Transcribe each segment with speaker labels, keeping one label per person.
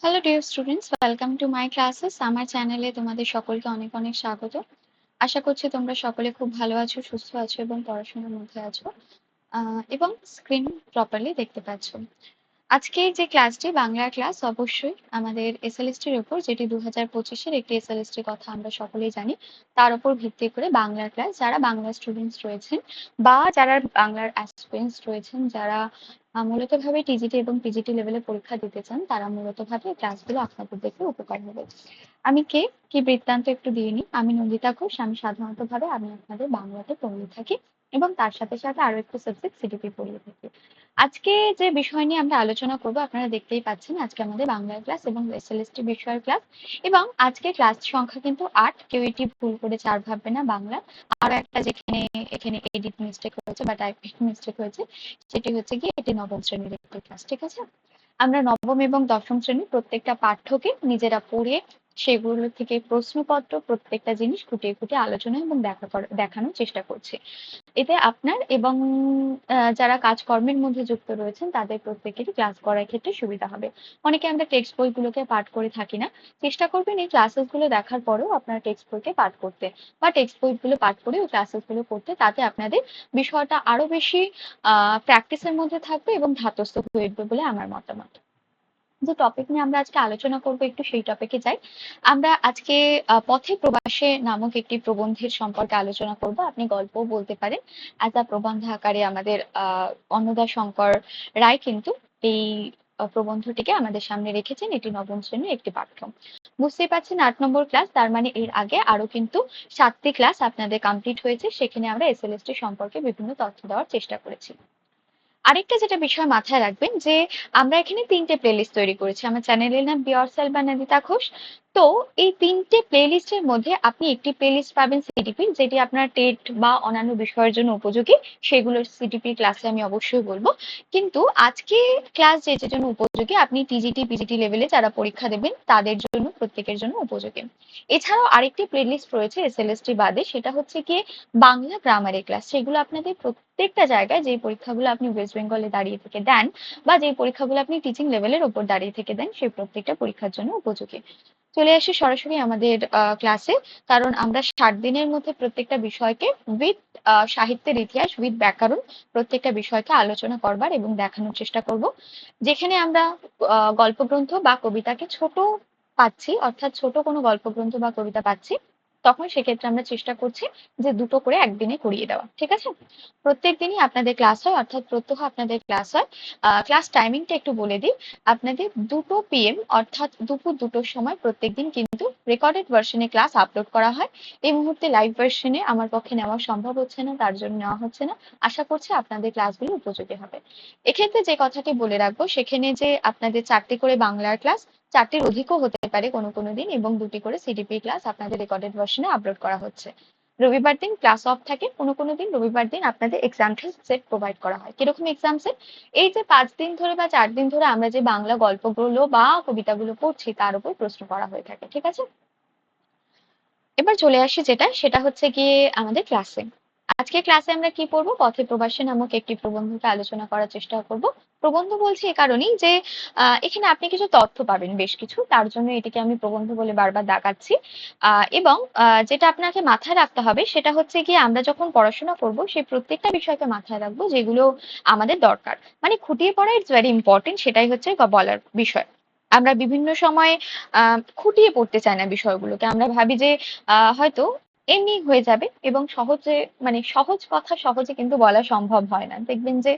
Speaker 1: Hello dear students, welcome to my classes. আমার চ্যানেলে তোমাদের সকলকে অনেক অনেক স্বাগত। আশা করছি তোমরা সকলে খুব ভালো আছো, সুস্থ আছো এবং পড়াশোনার মধ্যে আছো এবং স্ক্রিন প্রপারলি দেখতে পাচ্ছ। আজকে যে ক্লাসটি বাংলার ক্লাস, অবশ্যই আমাদের এসএলএসটির উপর, যেটি 2025-এর একটি এসএলএসটির কথা আমরা সকলেই জানি। তার উপর ভিত্তি করে বাংলার ক্লাস, যারা বাংলা স্টুডেন্টস রয়েছেন বা যারা বাংলার অ্যাসপিরেন্টস রয়েছেন, যারা মূলত ভাবে টিজিটি এবং পিজিটি লেভেলে পরীক্ষা দিতে চান, তারা মূলত ভাবে ক্লাসগুলো আপনাদের দেখে উপকার হবে। আমি কে কি বৃত্তান্ত একটু দিয়ে নিই। আমি নন্দিতা ঘোষ। আমি সাধারণত ভাবে আমি আপনাদের বাংলাতে পড়িয়ে থাকি এবং তার সাথে সাথে আরো একটু সাবজেক্ট সিডিপি পড়িয়ে থাকি। আজকে যে বিষয় নিয়ে আমরা আলোচনা করব, আপনারা দেখতেই পাচ্ছেন আজকে আমাদের বাংলার ক্লাস এবং এসএলএসটি বিষয়ের ক্লাস। এবং আজকে ক্লাস সংখ্যা কিন্তু 8। কেউ এটি ভুল করে 4 ভাববে না। বাংলা আরো একটা যেখানে এখানে এডিট মিস্টেক হয়েছে বা টাইপিং মিস্টেক হয়েছে, সেটি হচ্ছে কি এটি নবম শ্রেণীর একটি ক্লাস। ঠিক আছে, আমরা নবম এবং দশম শ্রেণীর প্রত্যেকটা পাঠ্যকে নিজেরা পড়ে সেগুলো থেকে প্রশ্নপত্র প্রত্যেকটা জিনিস খুঁটিয়ে খুঁটিয়ে আলোচনা এবং দেখানোর চেষ্টা করছি। এতে আপনার এবং যারা কাজকর্মের মধ্যে যুক্ত রয়েছেন তাদের প্রত্যেকেরই ক্লাস করার ক্ষেত্রে সুবিধা হবে। অনেকে আমরা টেক্সট বইগুলোকে পাঠ করে থাকি না। চেষ্টা করবেন এই ক্লাসেসগুলো দেখার পরেও আপনার টেক্সট বইকে পাঠ করতে বা টেক্সট বইগুলো পাঠ করে ওই ক্লাসেসগুলো করতে। তাতে আপনাদের বিষয়টা আরো বেশি প্র্যাকটিসের মধ্যে থাকবে এবং ধাতস্থ হয়ে উঠবে বলে আমার মতামত। যে টপিক নিয়ে আমরা আজকে আলোচনা করব, একটু সেই টপিকে যাই। আমরা আজকে পথে প্রবাসে নামক একটি প্রবন্ধের সম্পর্কে আলোচনা করব। আপনি গল্পও বলতে পারেন। অ্যাজ আ প্রবন্ধ আকারে আমাদের অন্নদা শঙ্কর রায় কিন্তু এই প্রবন্ধটিকে আমাদের সামনে রেখেছেন। এটি নবম শ্রেণীর একটি পাঠ্য। বুঝতেই পারছেন 8 নম্বর ক্লাস, তার মানে এর আগে আরো কিন্তু 7টি ক্লাস আপনাদের কমপ্লিট হয়েছে। সেখানে আমরা এসএলএসটি সম্পর্কে বিভিন্ন তথ্য দেওয়ার চেষ্টা করেছি। আরেকটা যেটা বিষয় মাথায় রাখবেন যে আমরা এখানে 3টে প্লেলিস্ট তৈরি করেছি। আমার চ্যানেলের নাম be yourself by Nandita Ghosh. তো এই 3টে প্লেলিস্টের মধ্যে আপনি একটি প্লেলিস্ট পাবেন সিডিপি, যেটি আপনার টেট বা অন্যান্য বিষয়ের জন্য উপযোগী। সেগুলোর সিডিপি ক্লাসে আমি অবশ্যই বলবো। কিন্তু আজকে ক্লাস যেটার জন্য উপযোগী, আপনি টিজিটি পিজিটি লেভেলে যারা পরীক্ষা দেবেন তাদের জন্য, প্রত্যেকের জন্য উপযোগী। এছাড়াও আরেকটি প্লেলিস্ট রয়েছে এসএলএসটি বাদে, সেটা হচ্ছে কি বাংলা গ্রামারের ক্লাস। সেগুলো আপনাদের প্রত্যেকটা জায়গায়, যে পরীক্ষাগুলো আপনি ওয়েস্ট বেঙ্গলে দাঁড়িয়ে থেকে দেন বা যে পরীক্ষাগুলো আপনি টিচিং লেভেলের উপর দাঁড়িয়ে থেকে দেন, সেই প্রত্যেকটা পরীক্ষার জন্য উপযোগী। চলে আসি সরাসরি আমাদের ক্লাসে। কারণ আমরা 60 দিনের মধ্যে প্রত্যেকটা বিষয়কে উইথ সাহিত্যের ইতিহাস, উইথ ব্যাকরণ, প্রত্যেকটা বিষয়কে আলোচনা করবার এবং দেখানোর চেষ্টা করব। যেখানে আমরা গল্পগ্রন্থ বা কবিতাকে ছোট পাচ্ছি, অর্থাৎ ছোট কোনো গল্পগ্রন্থ বা কবিতা পাচ্ছি, তখন সেক্ষেত্রে আমরা চেষ্টা করছি যে দুটো করে একদিনে করিয়ে দেওয়া। ঠিক আছে, প্রত্যেক দিনই আপনাদের ক্লাস হয়, অর্থাৎ প্রত্যহ আপনাদের ক্লাস হয়। ক্লাস টাইমিংটা একটু বলে দিই। আপনাদের 2 PM অর্থাৎ দুপুর 2টোর সময় প্রত্যেকদিন কিন্তু রেকর্ডেড ভার্সনে ক্লাস আপলোড করা হয়। এই মুহূর্তে লাইভ ভার্সনে আমার পক্ষে নেওয়া সম্ভব হচ্ছে না, তার জন্য নেওয়া হচ্ছে না। আশা করছি আপনাদের ক্লাসগুলো উপযোগী হবে। এক্ষেত্রে যে কথাটি বলে রাখবো, সেখানে যে আপনাদের 4টি করে বাংলার ক্লাস, 4টির অধিকও হতে পারে কোনো কোনো দিন, এবং 2টি করে সিডিপি ক্লাস আপনাদের রেকর্ডেড ভার্সনে আপলোড করা হচ্ছে। রবিবার দিন ক্লাস অফ থাকে, কোনো কোনো দিন রবিবার দিন আপনাদের এক্সাম সেট প্রোভাইড করা হয়। কিরকম এক্সাম সেট? এই যে 5 দিন ধরে বা 4 দিন ধরে আমরা যে বাংলা গল্পগুলো বা কবিতাগুলো পড়ছি, তার উপর প্রশ্ন করা হয়ে থাকে। ঠিক আছে, এবার চলে আসি যেটা, সেটা হচ্ছে গিয়ে আমাদের ক্লাসে। আজকে ক্লাসে আমরা কি পড়বো? পথে প্রবাসী নামক একটি প্রবন্ধকে আলোচনা করার চেষ্টা করব। প্রবন্ধ বলছি এ কারণেই যে এখানে আপনি কিছু তথ্য পাবেন, বেশ কিছু, তার জন্য এটিকে আমি প্রবন্ধ বলে বারবার দাগাচ্ছি। এবং যেটা আপনাকে মাথায় রাখতে হবে সেটা হচ্ছে গিয়ে আমরা যখন পড়াশোনা করব, সেই প্রত্যেকটা বিষয়কে মাথায় রাখবো যেগুলো আমাদের দরকার। মানে খুঁটিয়ে পড়া ইটস ভেরি ইম্পর্টেন্ট, সেটাই হচ্ছে বলার বিষয়। আমরা বিভিন্ন সময় খুঁটিয়ে পড়তে চাই না বিষয়গুলোকে। আমরা ভাবি যে হয়তো এমনি হয়ে যাবে, এবং সহজে, মানে সহজ কথা সহজে কিন্তু বলা সম্ভব হয় না। দেখবেন যে,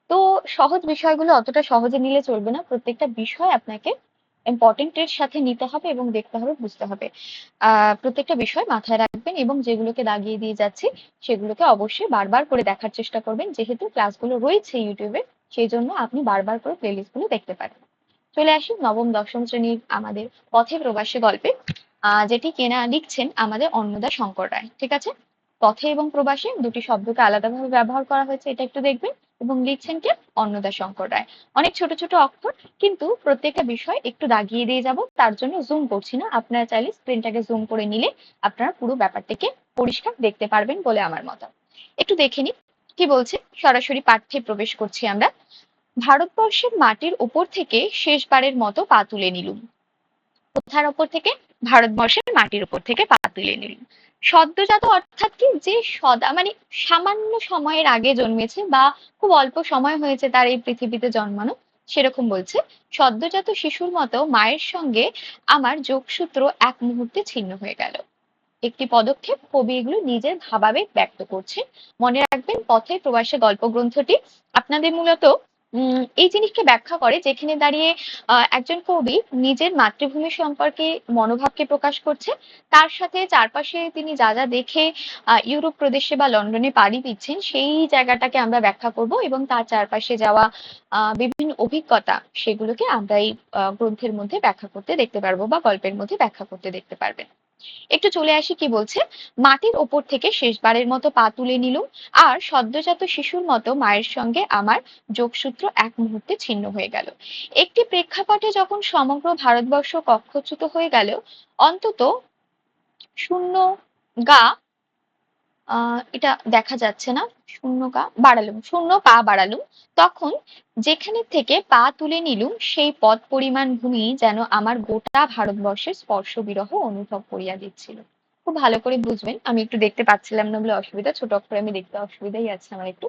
Speaker 1: তো সহজ বিষয়গুলো অতটা সহজে নিলে চলবে না। প্রত্যেকটা বিষয় আপনাকে ইম্পর্টেন্টের সাথে নিতে হবে এবং দেখতে হবে, বুঝতে হবে। প্রত্যেকটা বিষয় মাথায় রাখবেন এবং যেগুলোকে দাগিয়ে দিয়ে যাচ্ছি সেগুলোকে অবশ্যই বারবার করে দেখার চেষ্টা করবেন। যেহেতু ক্লাসগুলো রয়েছে ইউটিউবে, সেই জন্য আপনি বারবার করে প্লেলিস্টগুলো দেখতে পারেন। চলে আসি নবম দশম শ্রেণীর আমাদের পথে প্রবাসী গল্পে, যেটি কেনা লিখছেন আমাদের অন্নদা শঙ্কর রায়। ঠিক আছে, পথে এবং প্রবাসে দুটি শব্দকে আলাদাভাবে ব্যবহার করা হয়েছে, এটা একটু দেখবেন। এবং লিখছেন কে? অন্নদা শঙ্কর রায়। অনেক ছোট ছোট অক্ষর, কিন্তু প্রত্যেকটা বিষয় একটু দাগিয়ে দিয়ে যাব, তার জন্য জুম করছি না। আপনারা চাইলে স্ক্রিনটাকে জুম করে নিলে আপনারা পুরো ব্যাপারটাকে পরিষ্কার দেখতে পারবেন বলে আমার মত। একটু দেখে নিন কি বলছে। সরাসরি পাঠ্যে প্রবেশ করছি আমরা। ভারতবর্ষের মাটির ওপর থেকে শেষবারের মতো পা তুলে নিলুম। কোথার ওপর থেকে? ভারতবর্ষের মাটির উপর থেকে পা তুলে নিলুম। সদ্যজাত অর্থাৎ কি, যে সদা মানে সামান্য সময়ের আগে জন্মেছে বা খুব অল্প সময় হয়েছে তার এই পৃথিবীতে জন্মানো, সেরকম বলছে। সদ্যজাত শিশুর মতো মায়ের সঙ্গে আমার যোগসূত্র এক মুহূর্তে ছিন্ন হয়ে গেল। একটি পদক্ষেপ, কবি এগুলো নিজের ভাবাবেগ ব্যক্ত করছে। মনে রাখবেন, পথে প্রবাসে গল্প গ্রন্থটি আপনাদের মূলত এই জিনিসকে ব্যাখ্যা করে, যেখানে দাঁড়িয়ে একজন কবি নিজের মাতৃভূমি সম্পর্কে মনোভাবকে প্রকাশ করছে, তার সাথে চারপাশে তিনি যা যা দেখে ইউরোপ প্রদেশে বা লন্ডনে পাড়ি দিচ্ছেন সেই জায়গাটাকে আমরা ব্যাখ্যা করব, এবং তার চারপাশে যাওয়া বিভিন্ন অভিজ্ঞতা সেগুলোকে আমরা এই গ্রন্থের মধ্যে ব্যাখ্যা করতে দেখতে পারবো বা গল্পের মধ্যে ব্যাখ্যা করতে দেখতে পারবেন। একটু চলে আসি, কি বলছে? মাটির ওপর থেকে শেষবারের মতো পা তুলে নিলুম, আর সদ্যজাত শিশুর মতো মায়ের সঙ্গে আমার যোগসূত্র এক মুহূর্তে ছিন্ন হয়ে গেল। একটি প্রেক্ষাপটে যখন সমগ্র ভারতবর্ষ কক্ষচ্যুত হয়ে গেল, অন্তত শূন্য গা, এটা দেখা যাচ্ছে না, শূন্য পা বাড়ালুম, তখন যেখানে থেকে পা তুলে নিলুম সেই পথ পরিমাণ ভূমি যেন আমার গোটা ভারতবর্ষের স্পর্শ বিরহ অনুভব করিয়া দিচ্ছিল। খুব ভালো করে বুঝবেন, আমি একটু দেখতে পাচ্ছিলাম না বলে অসুবিধা, ছোট অক্ষরে আমি দেখতে অসুবিধাই আছে আমার একটু।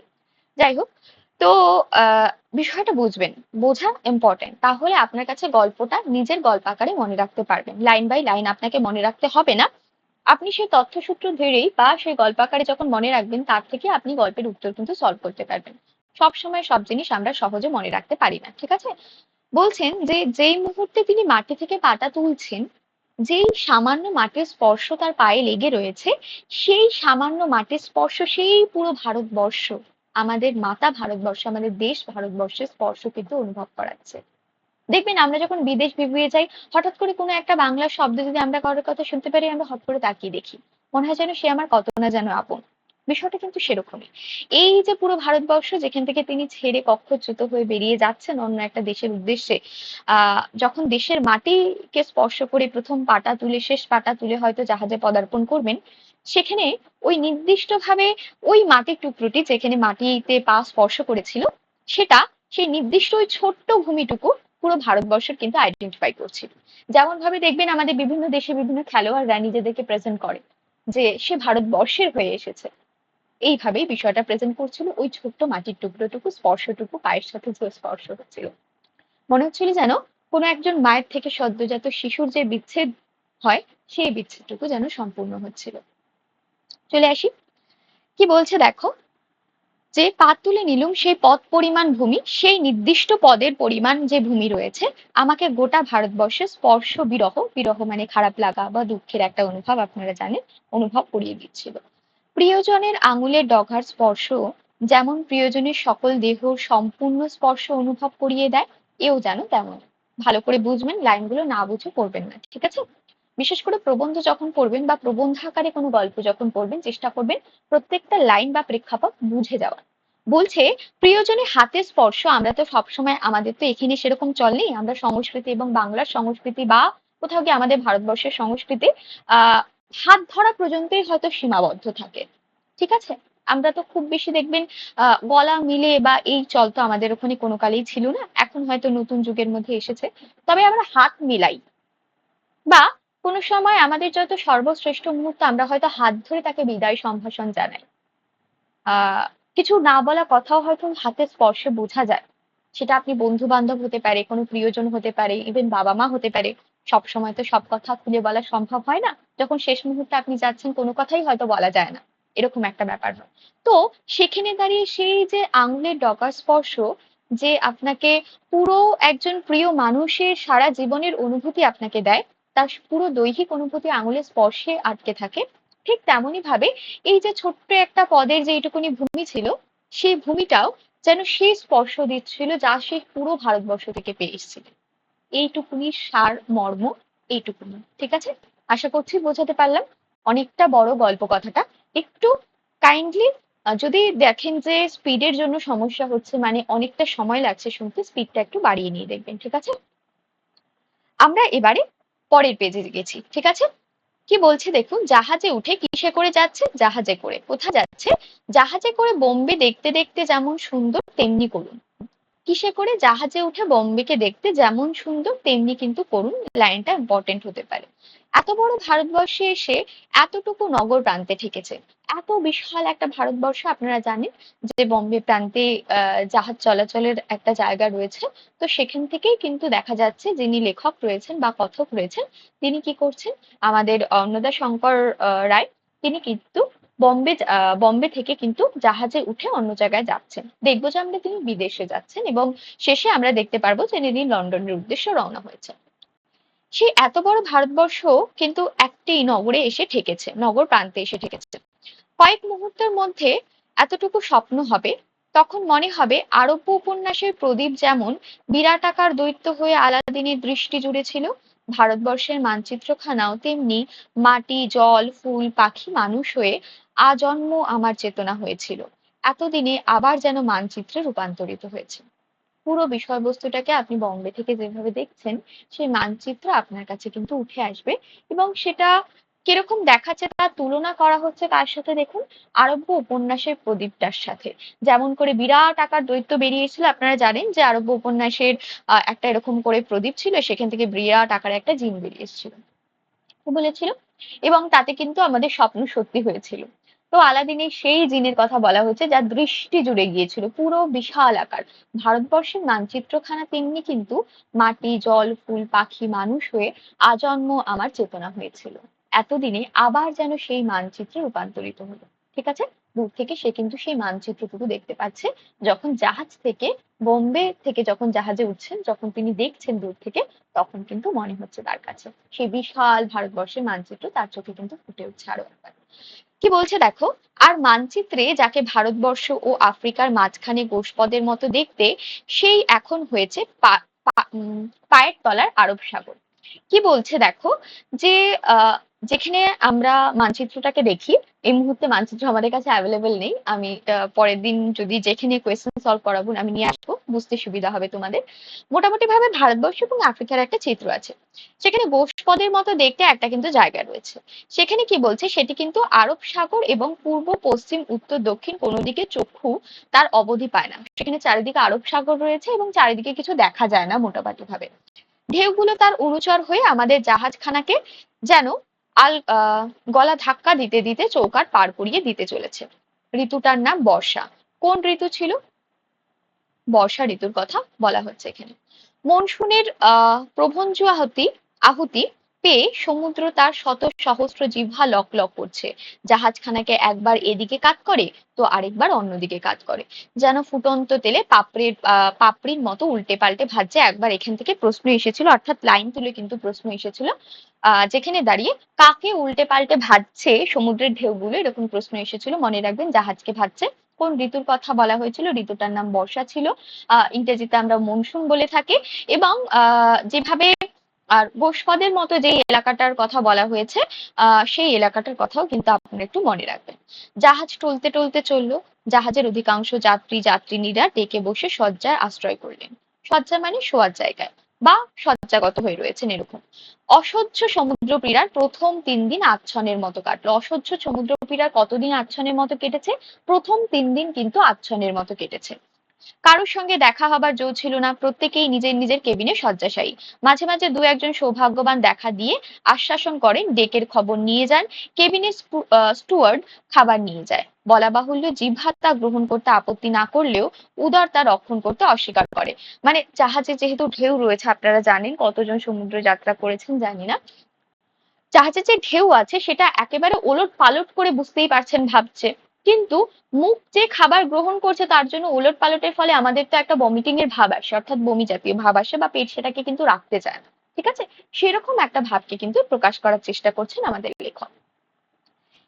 Speaker 1: যাই হোক, তো বিষয়টা বুঝবেন, বোঝা ইম্পর্টেন্ট, তাহলে আপনার কাছে গল্পটা নিজের গল্প আকারে মনে রাখতে পারবেন। লাইন বাই লাইন আপনাকে মনে রাখতে হবে না, আপনি সেই তথ্যসূত্র ধরেই বা সেই গল্প আকারে যখন মনে রাখবেন, তার থেকে আপনি গল্পের উত্তর কিন্তু সলভ করতে পারবেন। সব সময় সব জিনিস আমরা সহজে মনে রাখতে পারি না, ঠিক আছে? বলছেন যে যেই মুহূর্তে তিনি মাটি থেকে পাটা তুলছেন, যেই সামান্য মাটির স্পর্শ তার পায়ে লেগে রয়েছে, সেই সামান্য মাটির স্পর্শ সেই পুরো ভারতবর্ষ, আমাদের মাতা ভারতবর্ষ, আমাদের দেশ ভারতবর্ষের স্পর্শ কিন্তু অনুভব করাচ্ছে। দেখবেন আমরা যখন বিদেশ বিভুঁইয়ে যাই, হঠাৎ করে কোনো একটা বাংলা শব্দ যদি আমরা কারোর কথা শুনতে পারি, আমরা হট করে তাকিয়ে দেখি, মনে হয় যেন সে আমার কত না যেন আপন। বিষয়টা কিন্তু সেরকমই। এই যে পুরো ভারতবর্ষ যেখান থেকে তিনি ছেড়ে কক্ষচ্যুত হয়ে বেরিয়ে যাচ্ছেন অন্য একটা দেশের উদ্দেশ্যে, যখন দেশের মাটিকে স্পর্শ করে প্রথম পাটা তুলে, শেষ পাটা তুলে হয়তো জাহাজে পদার্পণ করবেন, সেখানে ওই নির্দিষ্টভাবে ওই মাটির টুকরোটি যেখানে মাটিতে পা স্পর্শ করেছিল, সেটা সেই নির্দিষ্ট ওই ছোট্ট ভূমিটুকু পুরো ভারতবর্ষের কিন্তু আইডেন্টিফাই করছিল। যেমন ভাবে দেখবেন আমাদের বিভিন্ন দেশে বিভিন্ন খেলোয়াড়রা নিজেদেরকে প্রেজেন্ট করে যে সে ভারতবর্ষের হয়ে এসেছে, এইভাবেই বিষয়টা প্রেজেন্ট করছিল ওই ছোট্ট মাটির টুকরোটুকু, স্পর্শটুকু, পায়ের সাথে যে স্পর্শ হচ্ছিল। মনে হচ্ছিল যেন কোনো একজন মায়ের থেকে সদ্যজাত শিশুর যে বিচ্ছেদ হয়, সেই বিচ্ছেদটুকু যেন সম্পূর্ণ হচ্ছিল। চলে আসি, কি বলছে দেখো, যে পা তুলে নিলুম সেই পদ পরিমাণ ভূমি, সেই নির্দিষ্ট পদের পরিমাণ যে ভূমি রয়েছে, আমাকে গোটা ভারতবর্ষের স্পর্শ বিরহ, বিরহ মানে খারাপ লাগা বা দুঃখের একটা অনুভব, আপনারা জানেন, অনুভব করিয়ে দিচ্ছিল। প্রিয়জনের আঙুলের ডগার স্পর্শ যেমন প্রিয়জনের সকল দেহ সম্পূর্ণ স্পর্শ অনুভব করিয়ে দেয়, এও যেন তেমন। ভালো করে বুঝবেন, লাইনগুলো না বুঝে পড়বেন না, ঠিক আছে? বিশেষ করে প্রবন্ধ যখন পড়বেন বা প্রবন্ধ আকারে কোনো গল্প যখন পড়বেন, চেষ্টা করবেন প্রত্যেকটা লাইন বা প্রেক্ষাপট বুঝে যাওয়ার। বলছে প্রিয়জনের হাতের স্পর্শ, আমরা তো সবসময়, আমাদের তো এখানে সেরকম চল নেই, আমরা সংস্কৃতি এবং বাংলার সংস্কৃতি বা কোথাও গিয়ে আমাদের ভারতবর্ষের সংস্কৃতি আহ হাত ধরা পর্যন্তই হয়তো সীমাবদ্ধ থাকে, ঠিক আছে? আমরা তো খুব বেশি দেখবেন গলা মিলে বা এই চল তো আমাদের ওখানে কোনো কালেই ছিল না, এখন হয়তো নতুন যুগের মধ্যে এসেছে। তবে আমরা হাত মিলাই, বা কোনো সময় আমাদের যত সর্বশ্রেষ্ঠ মুহূর্ত আমরা হয়তো হাত ধরে তাকে বিদায় সম্ভাষণ জানাই। আহ কিছু না বলা কথাও হয়তো হাতের স্পর্শে বোঝা যায়। সেটা আপনি বন্ধু বান্ধব হতে পারে, কোনো প্রিয়জন হতে পারে, ইভেন বাবা মা হতে পারে। সব সময় তো সব কথা খুলে বলা সম্ভব হয় না, যখন শেষ মুহূর্তে আপনি যাচ্ছেন কোনো কথাই হয়তো বলা যায় না, এরকম একটা ব্যাপার হয়। তো সেখানে দাঁড়িয়ে সেই যে আঙুলের ডগার স্পর্শ, যে আপনাকে পুরো একজন প্রিয় মানুষের সারা জীবনের অনুভূতি আপনাকে দেয়, তার পুরো দৈহিক অনুভূতি আঙুলের স্পর্শে আটকে থাকে, ঠিক তেমনই ভাবে এই যে ছোট্ট একটা পদের যে এইটুকুনি ভূমি ছিল, সেই ভূমিটাও যেন সেই স্পর্শ দিচ্ছিল যা সে পুরো ভারতবর্ষ থেকে পেয়ে এসেছিল। এইটুকুনি সার মর্ম, এইটুকুনি, ঠিক আছে? আশা করছি বোঝাতে পারলাম। অনেকটা বড় গল্প কথাটা, একটু কাইন্ডলি যদি দেখেন যে স্পিডের জন্য সমস্যা হচ্ছে, মানে অনেকটা সময় লাগছে শুনতে, স্পিডটা একটু বাড়িয়ে নিয়ে দেখবেন, ঠিক আছে? আমরা এবারে পরের পেজে গেছি, ঠিক আছে? কি বলছে দেখুন, জাহাজে উঠে কিসে করে যাচ্ছে? জাহাজে করে। কোথা যাচ্ছে? জাহাজে করে বোম্বে দেখতে দেখতে যেমন সুন্দর তেমনি করুন। কিসে করে? জাহাজে উঠে বোম্বেকে দেখতে যেমন সুন্দর তেমনি কিন্তু করুণ। লাইনটা ইম্পর্টেন্ট হতে পারে। এত বড় ভারতবর্ষে এসে এতটুকু নগর প্রান্তে ঠেকেছে। এত বিশাল একটা ভারতবর্ষ, আপনারা জানেন যে বোম্বে প্রান্তে জাহাজ চলাচলের একটা জায়গা রয়েছে। তো সেখান থেকেই কিন্তু দেখা যাচ্ছে যিনি লেখক রয়েছেন বা কথক রয়েছেন, তিনি কি করছেন, আমাদের অন্নদা শঙ্কর রায়, তিনি কিন্তু বম্বে থেকে কিন্তু জাহাজে উঠে অন্য জায়গায় যাচ্ছেন। দেখবো যে আমরা তিনি বিদেশে যাচ্ছেন এবং শেষে আমরা দেখতে পারবো যে তিনি লন্ডনের উদ্দেশ্যে রওনা হয়েছে। সেই এত বড় ভারতবর্ষ কিন্তু একটি নগরে এসে ঠেকেছে, নগর প্রান্তে এসে ঠেকেছে। কয়েক মুহূর্তের মধ্যে এতটুকু স্বপ্ন হবে, তখন মনে হবে আরব্য উপন্যাসের প্রদীপ যেমন বিরাট আকার দৈত্য হয়ে আলাদিনের দৃষ্টি জুড়েছিল, ভারতবর্ষের মানচিত্রখানাও তেমনি মাটি, জল, ফুল, পাখি, মানুষ হয়ে আজন্ম আমার চেতনা হয়েছিল। এতদিনে আবার যেন মানচিত্রে রূপান্তরিত হয়েছে। পুরো বিষয়বস্তুটাকে আপনি বম্বে থেকে যেভাবে দেখছেন, সেই মানচিত্র আপনার কাছে কিন্তু উঠে আসবে। এবং সেটা কিরকম দেখাচ্ছে তার তুলনা করা হচ্ছে কার সাথে দেখুন, আরব্য উপন্যাসের প্রদীপটার সাথে। যেমন করে বিরাট আকার দৈত্য বেরিয়েছিল, আপনারা জানেন যে আরব্য উপন্যাসের একটা এরকম করে প্রদীপ ছিল, সেখান থেকে বিরাট আকারে একটা জিন বেরিয়ে এসেছিল বলেছিল, এবং তাতে কিন্তু আমাদের স্বপ্ন সত্যি হয়েছিল। তো আলাদিনের সেই জিনের কথা বলা হচ্ছে যার দৃষ্টি জুড়ে গিয়েছিল, পুরো বিশাল আকার। ভারতবর্ষের মানচিত্রখানা তেমনি কিন্তু মাটি, জল, ফুল, পাখি, মানুষ হয়ে আজন্ম আমার চেতনা হয়েছিল। এতদিনে আবার যেন সেই মানচিত্রে রূপান্তরিত হলো। ঠিক আছে? দূর থেকে সে কিন্তু সেই মানচিত্রটুকু দেখতে পাচ্ছে। যখন জাহাজ থেকে, বোম্বে থেকে যখন জাহাজে উঠছেন, যখন তিনি দেখছেন দূর থেকে, তখন কিন্তু মনে হচ্ছে তার কাছে সেই বিশাল ভারতবর্ষের মানচিত্র তার চোখে কিন্তু ফুটে উঠছে আরো একবার। কি বলছে দেখো, আর মানচিত্রে যাকে ভারতবর্ষ ও আফ্রিকার মাঝখানে গোষ্পদের মতো দেখতে, সেই এখন হয়েছে পায়ের তলার আরব সাগর। কি বলছে দেখো, যে যেখানে আমরা মানচিত্রটাকে দেখি, এই মুহূর্তে মানচিত্র আমাদের কাছে অ্যাভেলেবেল নেই, আমি পরের দিন যদি যেখানে কোয়েশ্চেন সলভ করাবো আমি নিয়ে আসবো, বুঝতে সুবিধা হবে তোমাদের। মোটামুটি ভাবে ভারতবর্ষ এবং আফ্রিকার একটা চিত্র আছে, সেখানে গোষ্পদের মতো দেখতে একটা কিন্তু জায়গা রয়েছে। সেখানে কি বলছে, সেটি কিন্তু আরব সাগর এবং পূর্ব, পশ্চিম, উত্তর, দক্ষিণ কোনো দিকে চক্ষু তার অবধি পায় না। সেখানে চারিদিকে আরব সাগর রয়েছে এবং চারিদিকে কিছু দেখা যায় না মোটামুটি ভাবে। ঢেউগুলো তার অনুচর হয়ে আমাদের জাহাজখানাকে যেন গলা ধাক্কা দিতে দিতে চৌকাঠ পার করিয়ে দিতে চলেছে। ঋতুটার নাম বর্ষা। কোন ঋতু ছিল? বর্ষা ঋতুর কথা বলা হচ্ছে এখানে। মনসুনের প্রভঞ্জ আহুতি পেয়ে সমুদ্র তার শত সহস্র জিহ্বা লক লক করছে। জাহাজখানাকে একবার এদিকে কাত করে তো আরেকবার অন্যদিকে কাত করে, যেন ফুটন্ত তেলে পাপড়ির মতো উল্টে পাল্টে ভাজছে। একবার এখান থেকে প্রশ্ন এসেছিল, অর্থাৎ লাইন তুলে কিন্তু প্রশ্ন এসেছিল, যেখানে দাঁড়িয়ে কাকে উল্টে পাল্টে ভাজছে সমুদ্রের ঢেউগুলো, এরকম প্রশ্ন এসেছিল। মনে রাখবেন জাহাজকে ভাজছে। কোন ঋতুর কথা বলা হয়েছিল? ঋতুটার নাম বর্ষা ছিল। ইংরেজিতে আমরা মনসুন বলে থাকি। এবং যেভাবে আর গোষ্পদের মতো যে এলাকাটার কথা বলা হয়েছে, সেই এলাকাটার কথাও কিন্তু আপনারা একটু মনে রাখবেন। জাহাজ টলতে টলতে চললো। জাহাজের অধিকাংশ যাত্রীরা ডেকে বসে শয্যায় আশ্রয় করলেন। শয্যা মানে শোয়ার জায়গায় বা শয্যাগত হয়ে রয়েছেন এরকম। অসহ্য সমুদ্রপীড়ার প্রথম 3 দিন আচ্ছন্নের মতো কাটলো। অসহ্য সমুদ্রপীড়ার কতদিন আচ্ছন্নের মতো কেটেছে? প্রথম 3 দিন কিন্তু আচ্ছন্নের মতো কেটেছে। কারোর সঙ্গে দেখা হবার জো ছিল না, প্রত্যেকেই নিজের নিজের কেবিনে শয্যাশায়ী। মাঝে মাঝে দু একজন সৌভাগ্যবান দেখা দিয়ে আশ্বাসন করেন ডেকের খবর নিয়ে যান, কেবিনে স্টুয়ার্ড খাবার নিয়ে যায়। বলা বাহুল্য, জিহ্বা তা গ্রহণ করতে আপত্তি না করলেও উদর তা রক্ষণ করতে অস্বীকার করে। মানে জাহাজে যেহেতু ঢেউ রয়েছে, আপনারা জানেন কতজন সমুদ্র যাত্রা করেছেন জানি না, জাহাজে যে ঢেউ আছে সেটা একেবারে ওলট পালট করে বুঝতেই পারছেন ভাবছে, কিন্তু মুখ যে খাবার গ্রহণ করছে তার জন্য ওলট পালটের ফলে আমাদের তো একটা ভমিটিং এর ভাব আসে, অর্থাৎ বমি জাতীয় ভাব আসে, বা পেট সেটাকে কিন্তু রাখতে চায় না। ঠিক আছে? সেরকম একটা ভাবকে কিন্তু প্রকাশ করার চেষ্টা করছেন আমাদের লেখক।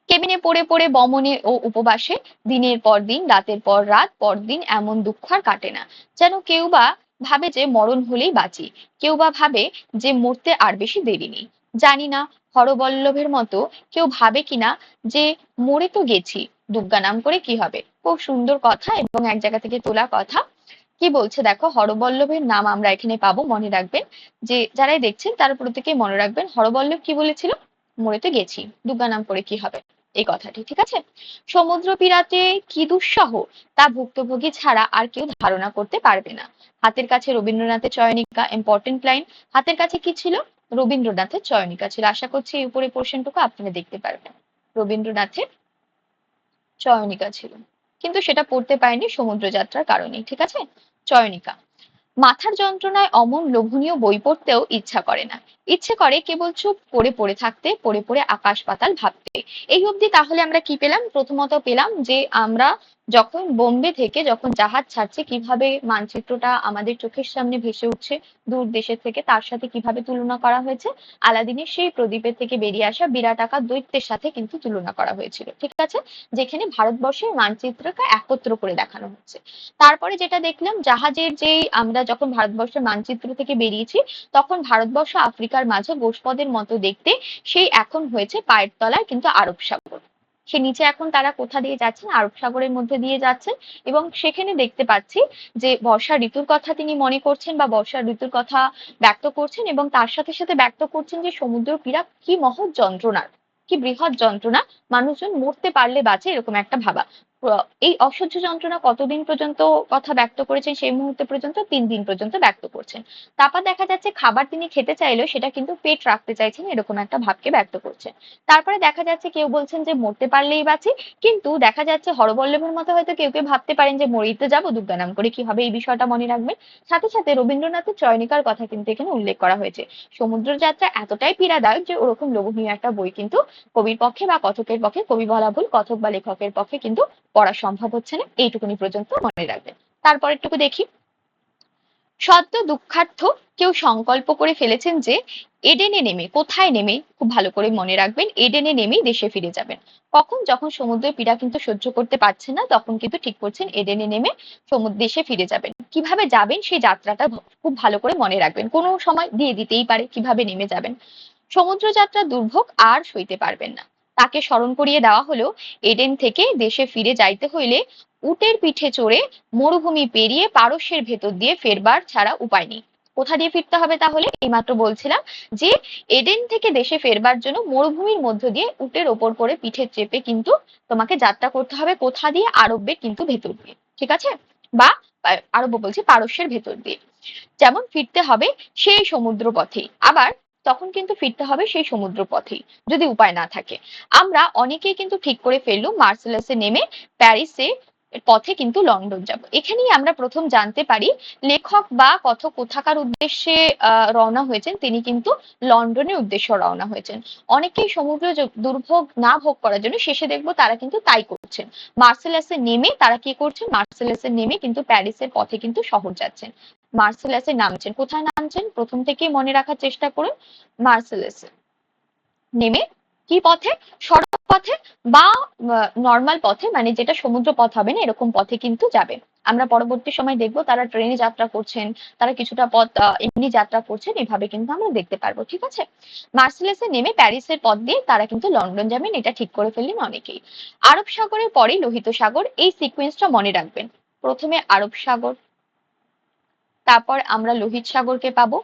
Speaker 1: কেবিনে পড়ে পড়ে বমনে ও উপবাসে দিনের পর দিন, রাতের পর রাত, পরদিন এমন দুঃখ আর কাটে না। যেন কেউ বা ভাবে যে মরণ হলেই বাঁচি, কেউ বা ভাবে যে মরতে আর বেশি দেরি নেই। জানি না হরবল্লভের মতো কেউ ভাবে কিনা যে মরে তো গেছি, দুর্গা নাম করে কি হবে। খুব সুন্দর কথা এবং এক জায়গা থেকে তোলা কথা। কি বলছে দেখো, হরবল্লভের নাম আমরা এখানে পাবো, মনে রাখবেন যে যারাই দেখছেন তারা প্রত্যেকেই মনে রাখবেন হরবল্লভ কি বলেছিল, মরে তো গেছি, দুর্গা নাম করে কি হবে। এই কথাটি, ঠিক আছে? সমুদ্র তীরাতে কি দুঃসহ তা ভুক্তভোগী ছাড়া আর কেউ ধারণা করতে পারবে না। হাতের কাছে রবীন্দ্রনাথের চয়নিকা, ইম্পর্টেন্ট লাইন। হাতের কাছে কি ছিল? রবীন্দ্রনাথের চয়নিকা ছিল। আশা করছি এই উপরে পোর্শনটুকু আপনারা দেখতে পারবেন। রবীন্দ্রনাথের চয়নিকা ছিল, কিন্তু সেটা পড়তে পারেনি সমুদ্র যাত্রার কারণে, ঠিক আছে? চয়নিকা। মাথার যন্ত্রণায় অমন লোভনীয় বই পড়তেও ইচ্ছা করে না, ইচ্ছে করে কেবল চুপ করে পড়ে থাকতে, পড়ে পড়ে আকাশ পাতাল ভাবতে। এই অবধি তাহলে আমরা কি পেলাম? প্রথমত পেলাম যে আমরা যখন বোম্বে থেকে যখন জাহাজ ছাড়ছে কিভাবে মানচিত্রটা আমাদের চোখের সামনে ভেসে উঠছে দূর দেশের থেকে, তার সাথে কিভাবে তুলনা করা হয়েছে আলাদিনের সেই প্রদীপের থেকে বেরিয়ে আসা বিরাট আকার দৈত্যের সাথে কিন্তু তুলনা করা হয়েছিল, ঠিক আছে? যেখানে ভারতবর্ষের মানচিত্রকে একত্র করে দেখানো হচ্ছে। তারপরে যেটা দেখলাম, জাহাজের যে আমরা যখন ভারতবর্ষের মানচিত্র থেকে বেরিয়েছি তখন ভারতবর্ষ আফ্রিকার মাঝে গোষ্পদের মতো দেখতে, সেই এখন হয়েছে পায়ের তলায় কিন্তু আরব সাগর। সে নিচে এখন তারা কোথা দিয়ে যাচ্ছেন? আরব সাগরের মধ্যে দিয়ে যাচ্ছেন। এবং সেখানে দেখতে পাচ্ছি যে বর্ষা ঋতুর কথা তিনি মনে করছেন বা বর্ষা ঋতুর কথা ব্যক্ত করছেন, এবং তার সাথে সাথে ব্যক্ত করছেন যে সমুদ্র পীড়া কি মহৎ যন্ত্রণার, কি বৃহৎ যন্ত্রণা, মানুষজন মরতে পারলে বাঁচে এরকম একটা ভাবা। এই অসহ্য যন্ত্রণা কতদিন পর্যন্ত কথা ব্যক্ত করেছেন? সেই মুহূর্তে পর্যন্ত 3 দিন পর্যন্ত ব্যক্ত করছেন। তারপর দেখা যাচ্ছে খাবার তিনি খেতে চাইলেও সেটা কিন্তু পেট রাখতে চাইছেন, এরকম একটা ভাবকে ব্যক্ত করছেন। তারপরে দেখা যাচ্ছে কেউ বলছেন যে মরতে পারলেই বাঁচি, কিন্তু দেখা যাচ্ছে হরবল্লভের মতো হয়তো কেউ কেউ ভাবতে পারেন যে মরেই তো যাবো, দুর্গা নাম করে কি হবে, এই বিষয়টা মনে রাখবেন। সাথে সাথে রবীন্দ্রনাথের চয়নিকার কথা কিন্তু এখানে উল্লেখ করা হয়েছে। সমুদ্র যাত্রা এতটাই পীড়াদায়ক যে ওরকম লোভনীয় একটা বই কিন্তু কবির পক্ষে বা কথকের পক্ষে, কবি বলা ভুল, কথক বা লেখকের পক্ষে কিন্তু পড়া সম্ভব হচ্ছে না। এইটুকুনি পর্যন্ত মনে রাখবেন। তারপরেরটুকু দেখি। সদ্য দুঃখার্থ কেউ সংকল্প করে ফেলেছেন যে এডেনে নেমে, কোথায় নেমে, খুব ভালো করে মনে রাখবেন, এডেনে নেমেই দেশে ফিরে যাবেন। কখন? যখন সমুদ্রের পীড়া কিন্তু সহ্য করতে পারছেন না তখন কিন্তু ঠিক করছেন এডেনে নেমে সমুদ্র দেশে ফিরে যাবেন। কিভাবে যাবেন সেই যাত্রাটা খুব ভালো করে মনে রাখবেন, কোনো সময় দিয়ে দিতেই পারে কিভাবে নেমে যাবেন। সমুদ্র যাত্রা দুর্ভোগ আর সইতে পারবেন না। তাকে স্মরণ করিয়ে দেওয়া হলো এডেন থেকে দেশে ফিরে যাইতে হইলে উটের পিঠে চড়ে মরুভূমি পেরিয়ে পারস্যের ভেতর দিয়ে ফেরবার ছাড়া উপায় নেই। কোথা দিয়ে ফিরতে হবে তাহলে? এইমাত্র বলছিলাম যে এডেন থেকে দেশে ফেরবার জন্য মরুভূমির মধ্য দিয়ে উটের ওপর করে পিঠে চেপে কিন্তু তোমাকে যাত্রা করতে হবে। কোথা দিয়ে? আরবের কিন্তু ভেতর দিয়ে, ঠিক আছে? বা আরব বলছি, পারস্যের ভেতর দিয়ে। যেমন ফিরতে হবে সেই সমুদ্র পথেই, আবার তখন কিন্তু ফিরতে হবে সেই সমুদ্র পথেই যদি উপায় না থাকে। আমরা অনেকেই কিন্তু ঠিক করে ফেললুম মার্সেলাসে নেমে প্যারিসে পথে কিন্তু লন্ডন যাব। এখানেই আমরা প্রথম জানতে পারি লেখক বা কথক কোথাকার উদ্দেশ্যে রওনা হয়েছেন? তিনি কিন্তু লন্ডনের উদ্দেশ্যে রওনা হয়েছেন। অনেকেই সমুদ্র দুর্ভোগ না ভোগ করার জন্য শেষে দেখবো তারা কিন্তু তাই করছেন, মার্সেলাসে নেমে তারা কি করছেন? মার্সেলাসে নেমে কিন্তু প্যারিসের পথে কিন্তু শহর যাচ্ছেন। মার্সেলাসে নামছেন। কোথায় নামছেন? প্রথম থেকেই মনে রাখার চেষ্টা করুন। মার্সেলাসে নেমে কি পথে? সড়ক পথে বা নর্মাল পথে, মানে যেটা সমুদ্র পথ হবে না এরকম পথে কিন্তু যাবে। আমরা পরবর্তী সময় দেখবো তারা ট্রেনে যাত্রা করছেন, তারা কিছুটা পথ এমনি যাত্রা করছেন, এভাবে কিন্তু আমরা দেখতে পারবো, ঠিক আছে? মার্সেলাসে নেমে প্যারিসের পথ দিয়ে তারা কিন্তু লন্ডন যাবেন, এটা ঠিক করে ফেললেন অনেকেই। আরব সাগরের পরেই লোহিত সাগর, এই সিকোয়েন্সটা মনে রাখবেন। প্রথমে আরব সাগর, তারপর আমরা লোহিত সাগরকে পাবো,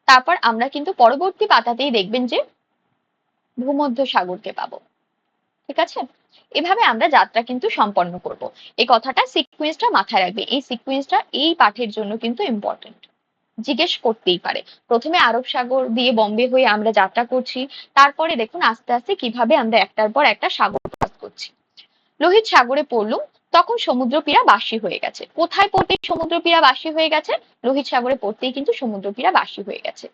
Speaker 1: তারপর আমরা কিন্তু পরবর্তী পাতাতেই দেখবেন যে ভূমধ্য সাগরকে পাবো, ঠিক আছে? এভাবে আমরা যাত্রা কিন্তু সম্পন্ন করব। এই কথাটা সিকোয়েন্সটা মাথায় রাখবে, এই সিকোয়েন্সটা এই পাঠের জন্য কিন্তু ইম্পর্টেন্ট, জিজ্ঞেস করতেই পারে। প্রথমে আরব সাগর দিয়ে বম্বে হয়ে আমরা যাত্রা করছি, তারপরে দেখুন আস্তে আস্তে কিভাবে আমরা একটার পর একটা সাগর পাস করছি। লোহিত সাগরে পড়লুম, তখন সমুদ্র পীড়া বাসি হয়ে গেছে। কোথায় পড়তেই সমুদ্র পীড়া বাসি হয়ে গেছে? লোহিত সাগরে পড়তেই কিন্তু সমুদ্র পীড়া বাসি হয়ে গেছে।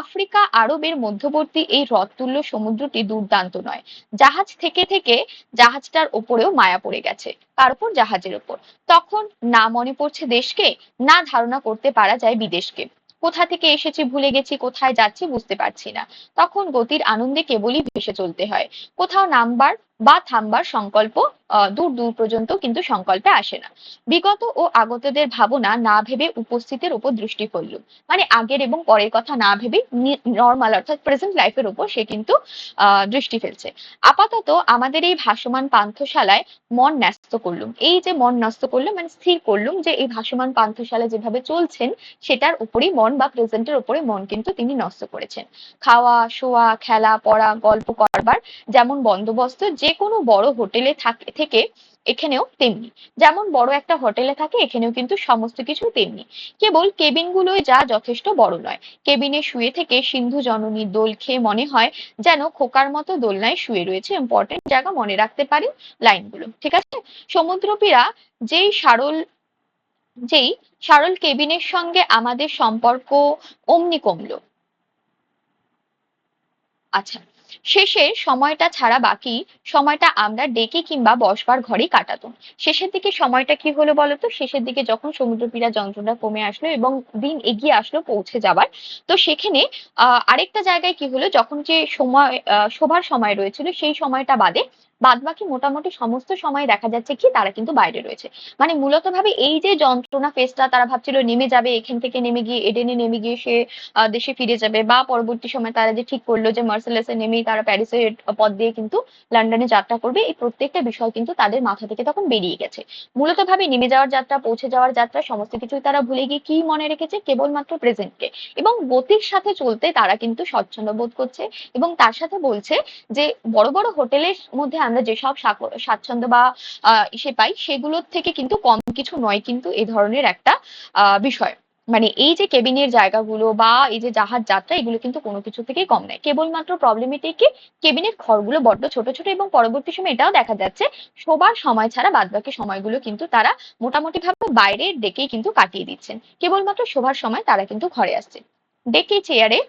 Speaker 1: আফ্রিকা আরবের মধ্যবর্তী এই হ্রদতুল্য সমুদ্রটি দুর্দান্ত নয়। জাহাজ থেকে থেকে জাহাজটার ওপরেও মায়া পড়ে গেছে। কার উপর? জাহাজের ওপর। তখন না মনে পড়ছে দেশকে, না ধারণা করতে পারা যায় বিদেশকে। কোথা থেকে এসেছি ভুলে গেছি, কোথায় যাচ্ছি বুঝতে পারছি না। তখন গতির আনন্দে কেবলই ভেসে চলতে হয়। কোথাও নামবার বা থামবার সংকল্প দূর দূর পর্যন্ত কিন্তু সংকল্পে আসে না। বিগত ও আগতদের ভাবনা না ভেবে উপস্থিতের উপর দৃষ্টি ফেলল, মানে আগের এবং পরের কথা না ভেবে নর্মাল অর্থাৎ প্রেজেন্ট লাইফের উপর সে কিন্তু দৃষ্টি ফেলছে। আপাতত আমাদের এই ভাসমান পান্থশালায় মন ন্যস্ত করলুম। এই যে মন ন্যস্ত করলুম মানে স্থির করলুম যে এই ভাসমান পান্থশালা যেভাবে চলছেন সেটার উপরেই মন বা প্রেজেন্টের উপরে মন কিন্তু তিনি ন্যস্ত করেছেন। খাওয়া শোয়া খেলা পড়া গল্প করবার যেমন বন্দোবস্ত যে কোনো বড় হোটেলে থেকে এখানেও তেমনি। যেমন বড় একটা হোটেলে থাকে এখানেও কিন্তু সমস্ত কিছু তেমনি। কেবল কেবিন গুলোই যা যথেষ্ট বড় নয়। কেবিনে শুয়ে থেকে সিন্ধু জননীর দোল খেয়ে মনে হয় যেন খোকার মতো দোলনায় শুয়ে রয়েছে। ইম্পর্টেন্ট জায়গা, মনে রাখতে পারেন লাইনগুলো, ঠিক আছে। সমুদ্রপীড়া যেই সারল যেই সারল কেবিনের সঙ্গে আমাদের সম্পর্ক অমনি কমলো। আচ্ছা, শেষের সময়টা ছাড়া বাকি সময়টা আমরা ডেকে কিংবা বসবার ঘরেই কাটাতাম। শেষের দিকে সময়টা কি হলো বলতো? শেষের দিকে যখন সমুদ্রপীড়া যন্ত্রণা কমে আসলো এবং দিন এগিয়ে আসলো পৌঁছে যাবার, তো সেখানে আরেকটা জায়গায় কি হলো, যখন যে সময় শোবার সময় রয়েছিল সেই সময়টা বাদে বাদ বাকি মোটামুটি সমস্ত সময় দেখা যাচ্ছে কি তারা কিন্তু বাইরে রয়েছে। মানে মূলত ভাবে এই যে যন্ত্রণা ফেসটা তারা ভাবছিল নেমে যাবে, এখান থেকে নেমে গিয়ে এডেনে নেমে গিয়ে সে দেশে ফিরে যাবে, বা পরবর্তী সময় তারা যে ঠিক করলো যে মার্সেলাসে নেমেই তারা প্যারিসের পথ দিয়ে কিন্তু লন্ডনে যাত্রা করবে, এই প্রত্যেকটা বিষয় কিন্তু তাদের মাথা থেকে তখন বেরিয়ে গেছে। মূলত ভাবে নেমে যাওয়ার যাত্রা, পৌঁছে যাওয়ার যাত্রা সমস্ত কিছুই তারা ভুলে গিয়ে কি মনে রেখেছে, কেবলমাত্র প্রেজেন্টকে। এবং গতির সাথে চলতে তারা কিন্তু স্বচ্ছন্দ বোধ করছে এবং তার সাথে বলছে যে বড় বড় হোটেলের মধ্যে আমরা যেসব স্বাচ্ছন্দ্য বা ইসে পাই সেগুলোর থেকে কিন্তু কম কিছু নয় কিন্তু এই ধরনের একটা বিষয়। মানে এই যে কেবিনের জায়গাগুলো বা এই যে জাহাজ যাত্রা এগুলো কিন্তু কোনো কিছু থেকেই কম নয়। কেবলমাত্র প্রবলেমেটিক কি, কেবিনের ঘরগুলো বড্ড ছোট ছোট এবং পরবর্তী সময় এটাও দেখা যাচ্ছে শোবার সময় ছাড়া বাদবাকি সময়গুলো কিন্তু তারা মোটামুটি ভাবে বাইরের ডেকেই কিন্তু কাটিয়ে দিচ্ছেন। কেবলমাত্র শোবার সময় তারা কিন্তু ঘরে আসছে। ডেকে চেয়ারে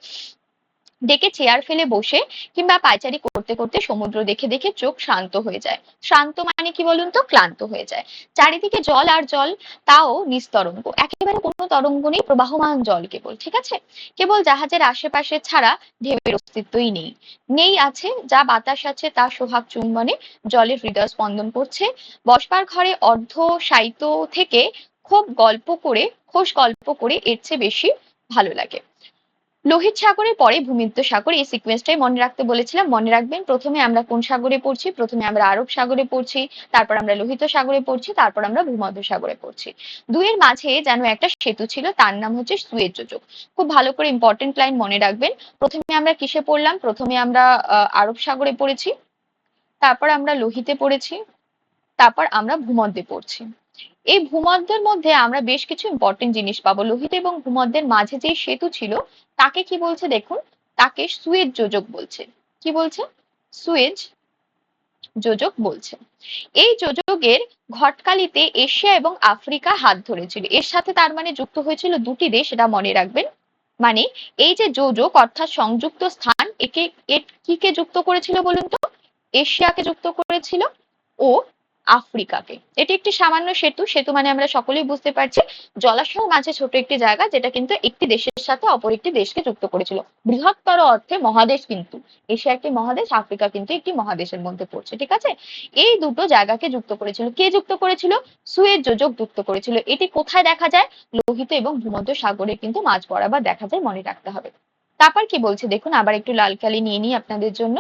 Speaker 1: ডেকে চেয়ার ফেলে বসে কিংবা পায়চারি করতে করতে সমুদ্র দেখে দেখে চোখ শান্ত হয়ে যায়। শান্ত মানে কি বলুন তো? ক্লান্ত হয়ে যায়। চারিদিকে জল আর জল, তাও নিস্তরঙ্গ, একেবারে কোনো তরঙ্গ নেই, প্রবাহমান জল কেবল, ঠিক আছে। কেবল জাহাজের আশেপাশে ছাড়া ঢেউয়ের অস্তিত্বই নেই। নেই আছে যা বাতাস আছে তা সোহাগ চুম্বনে জলের হৃদয় স্পন্দন করছে। বসবার ঘরে অর্ধ শায়িত থেকে খোশ গল্প করে এর চেয়ে বেশি ভালো লাগে। লোহিত সাগরের পরে ভূমধ্য সাগর, এই সিকোয়েন্সটাই মনে রাখতে বলেছিলাম, মনে রাখবেন। প্রথমে আমরা কোন সাগরে পড়ছি? প্রথমে আমরা আরব সাগরে পড়ছি, তারপর আমরা লোহিত সাগরে পড়ছি, তারপর আমরা ভূমধ্য সাগরে পড়ছি। দুইয়ের মাঝে যেন একটা সেতু ছিল, তার নাম হচ্ছে সুয়েজ যোজক। খুব ভালো করে ইম্পর্টেন্ট লাইন মনে রাখবেন। প্রথমে আমরা কিসে পড়লাম? প্রথমে আমরা আরব সাগরে পড়েছি, তারপর আমরা লোহিতে পড়েছি, তারপর আমরা ভূমধ্যে পড়ছি। এই ভূমধ্যের মধ্যে আমরা বেশ কিছু ইম্পর্টেন্ট জিনিস পাবো। লোহিত এবং ভূমধ্যের মাঝে যে সেতু ছিল তাকে কি বলছে দেখুন, তাকে সুয়েজ যোজক বলছে। কি বলছে? সুয়েজ যোজক বলছে। এই যোজকের ঘটকালিতে এশিয়া এবং আফ্রিকা হাত ধরেছিল, এর সাথে তার মানে যুক্ত হয়েছিল দুটি দেশ, এটা মনে রাখবেন। মানে এই যে যোজক অর্থাৎ সংযুক্ত স্থান, একে কিকে যুক্ত করেছিল বলুন তো? এশিয়াকে যুক্ত করেছিল ও আফ্রিকাকে। এটি একটি সামান্য সেতু, সেতু মানে আমরা সকলেই বুঝতে পারছি জলাশয়ের মাঝে ছোট একটি জায়গা যেটা কিন্তু একটি দেশের সাথে অপর একটি দেশকে যুক্ত করেছিল। বৃহত্তর অর্থে মহাদেশ কিন্তু, এশিয়া একটি মহাদেশ, আফ্রিকা কিন্তু একটি মহাদেশের মধ্যে পড়ছে, ঠিক আছে। এই দুটো জায়গাকে যুক্ত করেছিল কে? যুক্ত করেছিল সুয়েজ যোজক যুক্ত করেছিল। এটি কোথায় দেখা যায়? লোহিত এবং ভূমধ্য সাগরে কিন্তু মাঝ বরাবর দেখা যায়, মনে রাখতে হবে। তারপর কি বলছে দেখুন, আবার একটু লাল কালি নিয়ে নিই আপনাদের জন্য।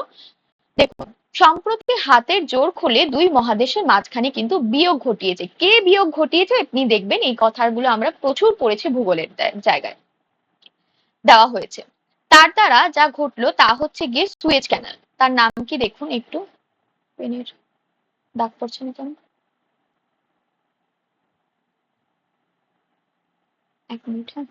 Speaker 1: দেখুন, সম্প্রতি হাতের জোর খুলে দুই মহাদেশের মাঝখানে কিন্তু বিয়োগ ঘটিয়েছে। কে বিয়োগ ঘটিয়েছে? আপনি দেখবেন এই কথাগুলো আমরা প্রচুর পড়েছি ভূগোলের জায়গায় দেওয়া হয়েছে। তার দ্বারা যা ঘটলো তা হচ্ছে গিয়ে সুয়েজ ক্যানাল। তার নাম কি দেখুন একটু, পেনের দাগ পড়ছে না কেন? এক মিনিট, হ্যাঁ।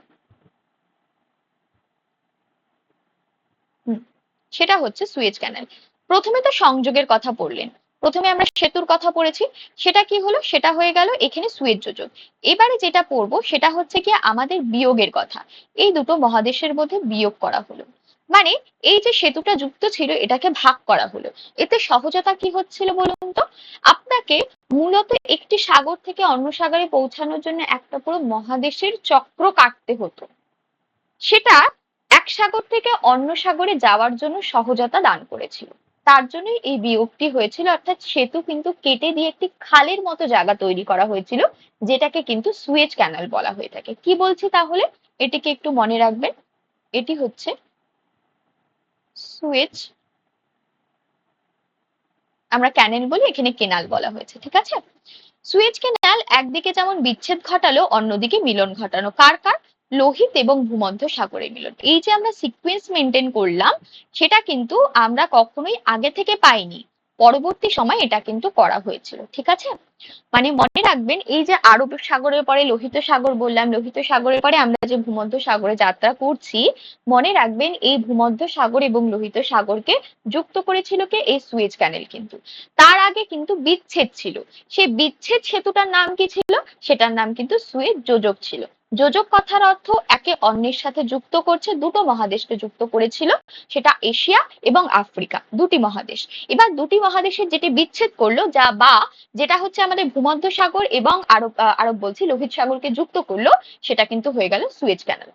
Speaker 1: সেটা হচ্ছে সুয়েজ ক্যানাল। প্রথমে তো সংযোগের কথা পড়লেন, প্রথমে আমরা সেতুর কথা পড়েছি, সেটা কি হলো? সেটা হয়ে গেল এখানে সুয়েজ যোজক। এবারে যেটা পড়বো সেটা হচ্ছে কি আমাদের বিয়োগের কথা। এই দুটো মহাদেশের মধ্যে বিয়োগ করা হলো, মানে এই যে সেতুটা যুক্ত ছিল এটাকে ভাগ করা হলো। এতে সহজতা কি হচ্ছিল বলুন তো? আপনাকে মূলত একটি সাগর থেকে অন্য সাগরে পৌঁছানোর জন্য একটা পুরো মহাদেশের চক্র কাটতে হতো, সেটা এক সাগর থেকে অন্য সাগরে যাওয়ার জন্য সহজতা দান করেছিল। তার জন্যই এই বিয়োগটি হয়েছিল, অর্থাৎ সেতু কিন্তু কেটে দিয়ে একটি খালের মতো জায়গা তৈরি করা হয়েছিল, যেটাকে কিন্তু সুয়েজ ক্যানাল বলা হয়ে থাকে। কি বলছি তাহলে, এটিকে একটু মনে রাখবেন। এটি হচ্ছে সুয়েজ, আমরা ক্যানেল বলি, এখানে কেনাল বলা হয়েছে, ঠিক আছে। সুয়েজ ক্যানাল একদিকে যেমন বিচ্ছেদ ঘটালো, অন্যদিকে মিলন ঘটানো, কার কার, লোহিত এবং ভূমধ্য সাগরের মিলন। এই যে আমরা সিকোয়েন্স মেনটেন করলাম, সেটা কিন্তু আমরা কখনোই আগে থেকে পাইনি, পরবর্তী সময় এটা কিন্তু করা হয়েছিল, ঠিক আছে। মানে মনে রাখবেন, এই যে আরব সাগরের পরে লোহিত সাগর বললাম, লোহিত সাগরের পরে আমরা যে ভূমধ্য সাগরে যাত্রা করছি, মনে রাখবেন এই ভূমধ্য সাগর এবং লোহিত সাগরকে যুক্ত করেছিল কে, এই সুয়েজ ক্যানেল কিন্তু। তার আগে কিন্তু বিচ্ছেদ ছিল, সেই বিচ্ছেদ সেতুটার নাম কি ছিল, সেটার নাম কিন্তু সুয়েজ যোজক ছিল। যোজক কথার অর্থ একে অন্যের সাথে যুক্ত করছে, দুটো মহাদেশকে যুক্ত করেছিল, সেটা এশিয়া এবং আফ্রিকা, দুটি মহাদেশ। এবার দুটি মহাদেশের যেটি বিচ্ছেদ করলো, যা বা যেটা হচ্ছে আমাদের ভূমধ্য সাগর এবং আরব আরব বলছি লোহিত সাগরকে যুক্ত করলো, সেটা কিন্তু হয়ে গেল সুয়েজ ক্যানাল।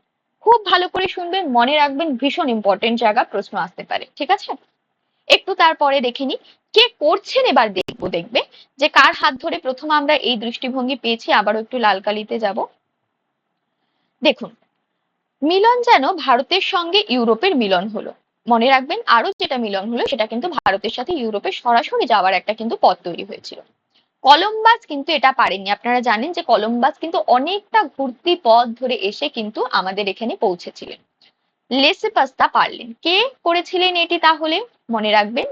Speaker 1: খুব ভালো করে শুনবেন, মনে রাখবেন, ভীষণ ইম্পর্টেন্ট জায়গা, প্রশ্ন আসতে পারে, ঠিক আছে। একটু তারপরে দেখে নি কে করছেন, এবার দেখবো, দেখবে যে কার হাত ধরে প্রথম আমরা এই দৃষ্টিভঙ্গি পেয়েছি। আবারও একটু লাল কালিতে যাব। দেখুন, মিলন যেন ভারতের সঙ্গে ইউরোপের মিলন হলো। মনে রাখবেন, আরো যেটা মিলন হলো সেটা কিন্তু ভারতের সাথে ইউরোপের সরাসরি যাওয়ার একটা কিন্তু পথ তৈরি হয়েছিল। কলম্বাস কিন্তু এটা পারেননি। আপনারা জানেন যে কলম্বাস কিন্তু অনেকটা ঘুরতি পথ ধরে এসে কিন্তু আমাদের এখানে পৌঁছেছিলেন। লেসেপাস তা পারলেন। কে করেছিলেন এটি তাহলে, মনে রাখবেন,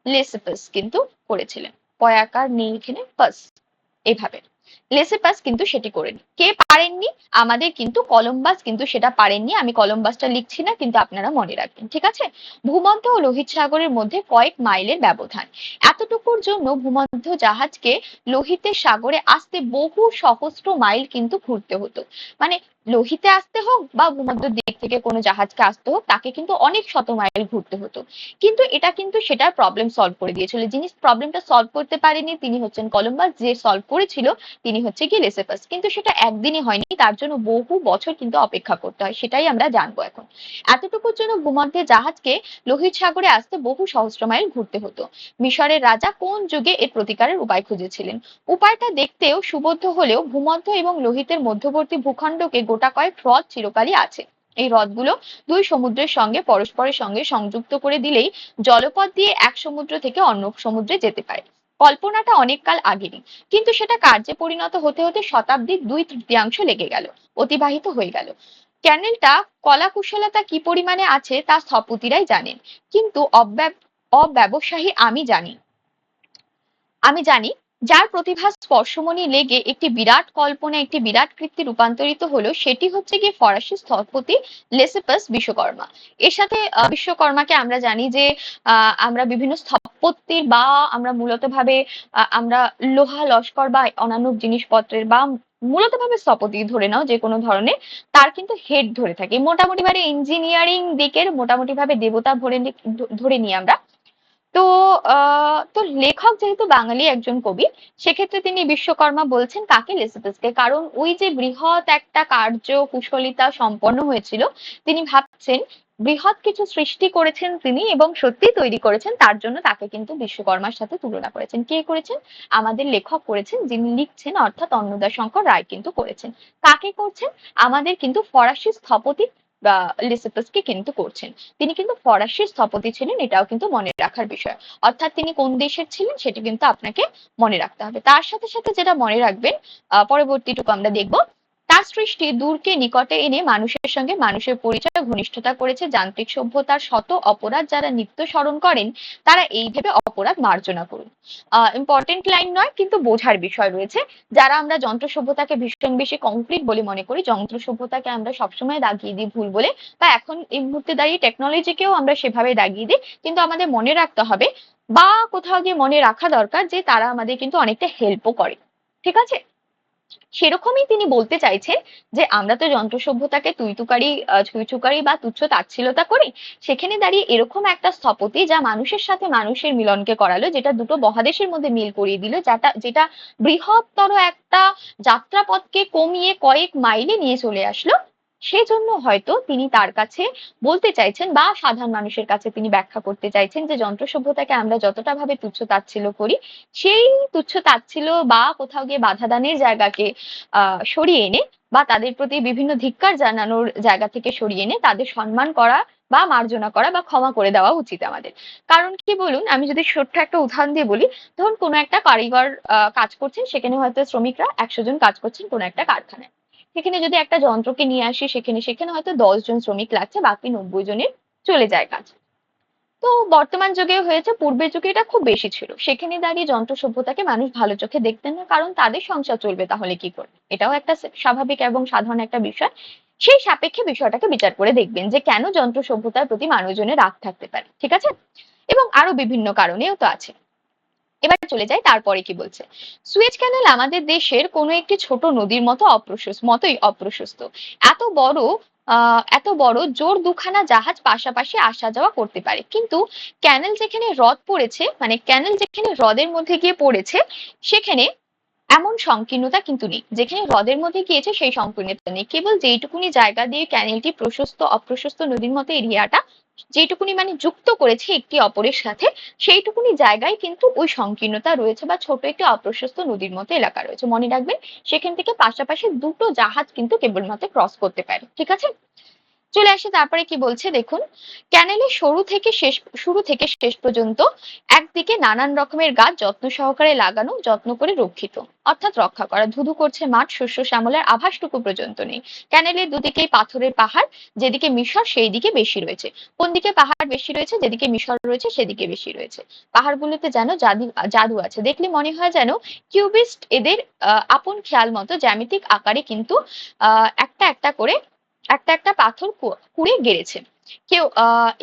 Speaker 1: লেসেপাস কিন্তু করেছিলেন। পয়াকার নেই এখানে, পাস, এভাবে লেসেপাস কিন্তু সেটি করেনি। কে পারেননি, আমাদের কিন্তু কলম্বাস কিন্তু সেটা পারেননি। আমি কলম্বাসটা লিখছি না, কিন্তু আপনারা মনে রাখবেন, ঠিক আছে। ভূমধ্য ও লোহিত সাগরের মধ্যে কয়েক মাইলের ব্যবধান, এতটুকুর জন্য ভূমধ্য জাহাজকে লোহিতের সাগরে আসতে বহু সহস্র মাইল কিন্তু ঘুরতে হতো। মানে লোহিতে আসতে হোক বা ভূমধ্য দিক থেকে কোনো জাহাজকে আসতে হোক, তাকে কিন্তু অনেক শত মাইল ঘুরতে হতো। কিন্তু এটা কিন্তু সেটার প্রবলেম সলভ করে দিয়েছিল। যিনি প্রবলেমটা সলভ করতে পারেনি তিনি হচ্ছেন কলম্বাস, যে সলভ করেছিল তিনি হচ্ছে কি লেসেপাস। কিন্তু সেটা একদিনই হয়নি, তার জন্য বহু বছর কিন্তু অপেক্ষা করতে হয়, সেটাই আমরা জানবো এখন। এতটুকুর জন্য ভূমধ্যে জাহাজকে লোহিত সাগরে আসতে বহু সহস্র মাইল ঘুরতে হতো। মিশরের রাজা কোন যুগে এর প্রতিকারের উপায় খুঁজেছিলেন? উপায়টা দেখতেও সুবোধ্য হলেও ভূমধ্য এবং লোহিতের মধ্যবর্তী ভূখণ্ডকে গোটা কয়েক হ্রদ চিরকালই আছে। এই হ্রদগুলো দুই সমুদ্রের সঙ্গে পরস্পরের সঙ্গে সংযুক্ত করে দিলেই জলপথ দিয়ে এক সমুদ্র থেকে অন্য সমুদ্রে যেতে পারে। কল্পনাটা অনেক কাল আগেরই, কিন্তু সেটা কার্যে পরিণত হতে হতে শতাব্দীর 2/3 লেগে গেল, অতিবাহিত হয়ে গেল। ক্যানেলটা কলা কুশলতা কি পরিমাণে আছে তা স্থপতিরাই জানেন, কিন্তু অব্যবসায়ী আমি জানি যার প্রতিভা স্পর্শমণি লেগে একটি বিরাট কল্পনা একটি বিরাট কৃত্যে রূপান্তরিত হলো, সেটি হচ্ছে গিয়ে ফরাসি স্থপতি লেসেপাস বিশ্বকর্মা। এর সাথে বিশ্বকর্মাকে আমরা জানি যে আমরা বিভিন্ন স্থাপত্যের বা আমরা মূলত ভাবে আমরা লোহা লস্কর বা অন্যান্য জিনিসপত্রের বা মূলত ভাবে স্থপতি ধরে নাও যে কোনো ধরনের, তার কিন্তু হেড ধরে থাকে মোটামুটি ভাবে ইঞ্জিনিয়ারিং দিকের মোটামুটি ভাবে দেবতা ধরে নিই আমরা। তো তো লেখক যেহেতু বাঙালি একজন কবি, সেক্ষেত্রে তিনি বিশ্বকর্মা বলছেন কাকে, লেসিপাসকে। কারণ ওই যে বৃহৎ একটা কার্য কুশলিতা সম্পন্ন হয়েছিল, তিনি ভাবছেন বৃহৎ কিছু সৃষ্টি করেছেন তিনি এবং সত্যি তৈরি করেছেন, তার জন্য তাকে কিন্তু বিশ্বকর্মার সাথে তুলনা করেছেন। কে করেছেন? আমাদের লেখক করেছেন, যিনি লিখছেন অর্থাৎ অন্নদাশঙ্কর রায় কিন্তু করেছেন। কাকে করছেন? আমাদের কিন্তু ফরাসি স্থপতি বা লিসিপাসকে কিন্তু করছেন। তিনি কিন্তু ফরাসি স্থপতি ছিলেন, এটাও কিন্তু মনে রাখার বিষয়। অর্থাৎ তিনি কোন দেশের ছিলেন সেটি কিন্তু আপনাকে মনে রাখতে হবে। তার সাথে সাথে যেটা মনে রাখবেন, পরবর্তীটুকু আমরা দেখব, তার সৃষ্টি দূরকে নিকটে এনে মানুষের সঙ্গে মানুষের পরিচয় ঘনিষ্ঠতা করেছে। যান্ত্রিক সভ্যতার শত অপরাধ যারা নিত্য স্মরণ করেন, তারা এই ভেবে অপরাধ মার্জনা করুন। ইম্পর্টেন্ট লাইন নয়, কিন্তু বোঝার বিষয় রয়েছে। যারা আমরা যন্ত্র সভ্যতাকে ভীষণ বেশি কংক্রিট বলে মনে করি, যন্ত্র সভ্যতাকে আমরা সবসময় দাগিয়ে দিই ভুল বলে, বা এখন এই মুহূর্তে দাঁড়িয়ে টেকনোলজিকেও আমরা সেভাবে দাগিয়ে দিই, কিন্তু আমাদের মনে রাখতে হবে বা কোথাও গিয়ে মনে রাখা দরকার যে তারা আমাদের কিন্তু অনেকটা হেল্পও করে, ঠিক আছে। সেরকমই তিনি বলতে চাইছেন যে আমরা তো যন্ত্র সভ্যতাকে ছুঁইচুকারি বা তুচ্ছ তাচ্ছিলতা করি, সেখানে দাঁড়িয়ে এরকম একটা স্থপতি যা মানুষের সাথে মানুষের মিলনকে করালো, যেটা দুটো মহাদেশের মধ্যে মিল করিয়ে দিল, যেটা বৃহত্তর একটা যাত্রাপথকে কমিয়ে কয়েক মাইলে নিয়ে চলে আসলো, সেই জন্য হয়তো তিনি তার কাছে বলতে চাইছেন বা সাধারণ মানুষের কাছে তিনি ব্যাখ্যা করতে চাইছেন যে যন্ত্র সভ্যতাকে আমরা যতটা ভাবে তুচ্ছ তাচ্ছিল্য করি, সেই তুচ্ছ তাচ্ছিল্য বা কোথাও গিয়ে বাধা দানের জায়গাকে সরিয়ে এনে বা তাদের প্রতি বিভিন্ন ধিক্কার জানানোর জায়গা থেকে সরিয়ে এনে তাদের সম্মান করা বা মার্জনা করা বা ক্ষমা করে দেওয়া উচিত আমাদের। কারণ কি বলুন, আমি যদি ছোট্ট একটা উদাহরণ দিয়ে বলি, ধরুন কোনো একটা কারিগর কাজ করছেন, সেখানে হয়তো শ্রমিকরা 100 জন কাজ করছেন কোনো একটা কারখানায়। সেখানে যদি একটা যন্ত্রকে নিয়ে আসি, সেখানে হয়তো 10 জন শ্রমিক লাগছে, বাকি 90 জনের চলে যায় কাজ। তো বর্তমান যুগে হয়েছে, পূর্বের যুগে এটা খুব বেশি ছিল। সেখানে দাঁড়িয়ে যন্ত্র সভ্যতাকে মানুষ ভালো চোখে দেখতেন না, কারণ তাদের সংসার চলবে তাহলে কি করে, এটাও একটা স্বাভাবিক এবং সাধারণ একটা বিষয়। সেই সাপেক্ষে বিষয়টাকে বিচার করে দেখবেন যে কেন যন্ত্র সভ্যতার প্রতি মানুষজনের রাগ থাকতে পারে, ঠিক আছে? এবং আরো বিভিন্ন কারণেও তো আছে। এবার চলে যাই, তারপরে কি বলছে। সুয়েজ ক্যানেল আমাদের দেশের কোনো একটি ছোট নদীর মতোই অপ্রশস্ত। এত বড় এত বড় জোর দুখানা জাহাজ পাশাপাশি আসা যাওয়া করতে পারে, কিন্তু ক্যানেল যেখানে হ্রদ পড়েছে, মানে ক্যানেল যেখানে হ্রদের মধ্যে গিয়ে পড়েছে, সেখানে এমন সংকীর্ণতা কিন্তু নেই। যেখানে হ্রদের মধ্যে গিয়েছে সেই সংকীর্ণতা নেই, কেবল যেইটুকুনি জায়গা দিয়ে ক্যানেলটি প্রশস্ত অপ্রশস্ত নদীর মতো এরিয়াটা যেটুকুনি মানে যুক্ত করেছে একটি অপরের সাথে, সেইটুকুনি জায়গায় কিন্তু ওই সংকীর্ণতা রয়েছে বা ছোট একটি অপ্রশস্ত নদীর মতো এলাকা রয়েছে। মনে রাখবেন, সেখান থেকে পাশাপাশি দুটো জাহাজ কিন্তু কেবলমাত্র ক্রস করতে পারে, ঠিক আছে? চলে আসে তারপরে কি বলছে দেখুন। ক্যানেলের শুরু থেকে শেষ পর্যন্ত একদিকে নানান রকমের গাছ যত্ন সহকারে লাগানো, যত্ন করে রক্ষিত, অর্থাৎ রক্ষা করা। ধুধু করছে মাঠ, শস্য শ্যামলার আভাসটুকু পর্যন্ত নেই। ক্যানেলের দুদিকেই পাথরের পাহাড়, যেদিকে মিশর সেই দিকে বেশি রয়েছে। কোন দিকে পাহাড় বেশি রয়েছে? যেদিকে মিশর রয়েছে সেদিকে বেশি রয়েছে। পাহাড়গুলোতে যেন জাদু আছে, দেখলে মনে হয় যেন কিউবিস্ট এদের আপন খেয়াল মতো জ্যামিতিক আকারে কিন্তু একটা একটা করে একটা একটা পাথর কুড়ে গেড়েছে কেউ,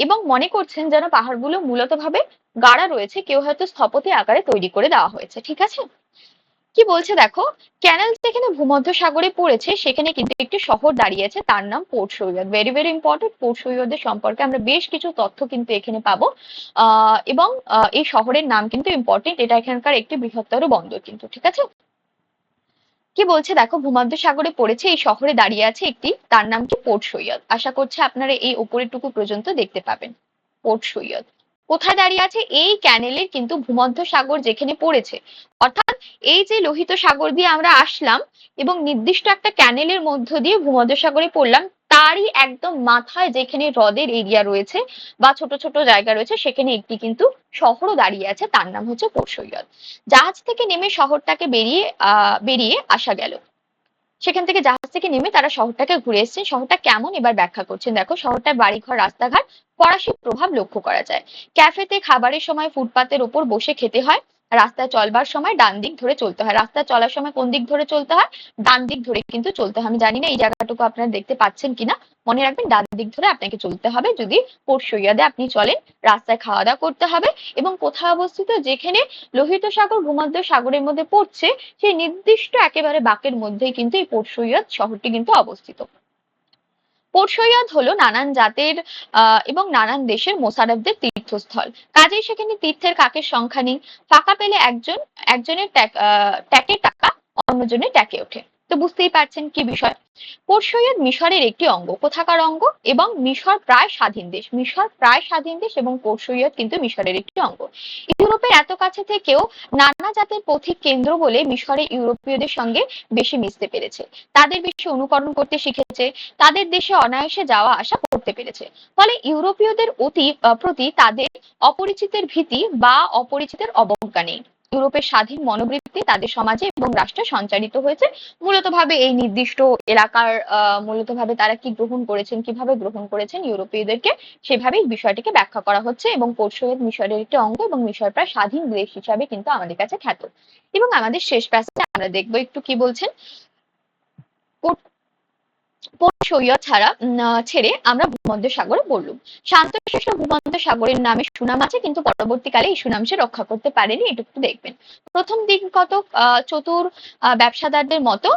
Speaker 1: এবং মনে করছেন যেন পাহাড়গুলো মূলত ভাবে গাড়া রয়েছে, কেউ হয়তো স্থপতি আকারে তৈরি করে দেওয়া হয়েছে, ঠিক আছে? কি বলছে দেখো, ক্যানেল যেখানে ভূমধ্যসাগরে পড়েছে সেখানে কিন্তু একটি শহর দাঁড়িয়ে আছে, তার নাম Port Said. Very very important, Port সৈয়দের সম্পর্কে আমরা বেশ কিছু তথ্য কিন্তু এখানে পাবো। এবং এই শহরের নাম কিন্তু ইম্পর্টেন্ট, এটা এখানকার একটি বৃহত্তর বন্দর কিন্তু, ঠিক আছে? কি বলছে দেখো, ভূমধ্যসাগরে পড়েছে, এই শহরে দাঁড়িয়ে আছে একটি, তার নাম কি? পোর্ট সৈয়দ। আশা করছি আপনারা এই উপরের টুকু পর্যন্ত দেখতে পাবেন। পোর্ট সৈয়দ কোথায় দাঁড়িয়ে আছে? এই ক্যানেলের কিন্তু ভূমধ্যসাগর যেখানে পড়েছে, অর্থাৎ এই যে লোহিত সাগর দিয়ে আমরা আসলাম এবং নির্দিষ্ট একটা ক্যানেলের মধ্য দিয়ে ভূমধ্যসাগরে পড়লাম, তারই একদম মাথায় যেখানে হ্রদের এরিয়া রয়েছে বা ছোট ছোট জায়গা রয়েছে, সেখানে একটি কিন্তু শহরও দাঁড়িয়ে আছে, তার নাম হচ্ছে পোর্ট সৈয়দ। জাহাজ থেকে নেমে শহরটাকে বেরিয়ে আসা গেল। সেখান থেকে জাহাজ থেকে নেমে তারা শহরটাকে ঘুরে এসেছেন। শহরটা কেমন এবার ব্যাখ্যা করছেন দেখো। শহরটার বাড়িঘর, রাস্তাঘাট ফরাসি প্রভাব লক্ষ্য করা যায়। ক্যাফেতে খাবারের সময় ফুটপাতের ওপর বসে খেতে হয়। রাস্তায় চলবার সময় ডান দিক ধরে চলতে হয়। রাস্তায় চলার সময় কোন দিক ধরে চলতে হয়? ডান দিক ধরে কিন্তু চলতে হয়। আমি জানি না এই জায়গাটুকু আপনারা দেখতে পাচ্ছেন কিনা। মনে রাখবেন, ডান দিক ধরে আপনাকে চলতে হবে যদি পোর্ট সৈয়দে আপনি চলেন। রাস্তায় খাওয়া দাওয়া করতে হবে এবং কোথায় অবস্থিত? যেখানে লোহিত সাগর ভূমধ্য সাগরের মধ্যে পড়ছে, সেই নির্দিষ্ট একেবারে বাঁকের মধ্যেই কিন্তু এই পোর্ট সৈয়দ শহরটি কিন্তু অবস্থিত। পোর্ট সৈয়দ হলো নানান জাতের এবং নানান দেশের মোসাররফদের তীর্থস্থল। কাজেই সেখানে তীর্থের কাকের সংখ্যা নেই। ফাঁকা পেলে একজনের ট্যাকের টাকা অন্যজনের ট্যাকে ওঠে। তো বুঝতেই পারছেন কি বিষয়। পোর্ট সৈয়দ মিশরের একটি অঙ্গ। কোথাকার অঙ্গ? এবং মিশর প্রায় স্বাধীন দেশ। মিশর প্রায় স্বাধীন দেশ এবং পোর্ট সৈয়দ কিন্তু মিশরের একটি অঙ্গ। ইউরোপের এত কাছে থেকেও নানা জাতের পথিক কেন্দ্র বলে মিশরে ইউরোপীয়দের সঙ্গে বেশি মিশতে পেরেছে, তাদের বেশি অনুকরণ করতে শিখেছে, তাদের দেশে অনায়াসে যাওয়া আসা করতে পেরেছে। ফলে ইউরোপীয়দের প্রতি তাদের অপরিচিতের ভীতি বা অপরিচিতের অবজ্ঞা নেই। ইউরোপের স্বাধীন মনোবৃত্তি তাদের সমাজে এবং রাষ্ট্রে সঞ্চারিত হয়েছে। মূলত ভাবে এই নির্দিষ্ট এলাকার মূলত ভাবে তারা কি গ্রহণ করেছেন, কিভাবে গ্রহণ করেছেন ইউরোপীয়দেরকে, সেভাবেই বিষয়টিকে ব্যাখ্যা করা হচ্ছে। এবং পোর্ট সৈয়দ মিশরের একটি অঙ্গ এবং মিশর প্রায় স্বাধীন দেশ হিসাবে কিন্তু আমাদের কাছে খ্যাত। এবং আমাদের শেষ প্যাসেজে আমরা দেখবো একটু কি বলছেন। পোর্ট সৈয়দ ছেড়ে আমরা ভূমধ্যসাগরে পড়লুম। শান্তশিষ্ট ভূমধ্যসাগরের নামে সুনাম আছে, কিন্তু পরবর্তীকালে এই সুনাম সে রক্ষা করতে পারেনি, এটুকু দেখবেন। প্রথম দিন কত চতুর ব্যবসাদারদের মতো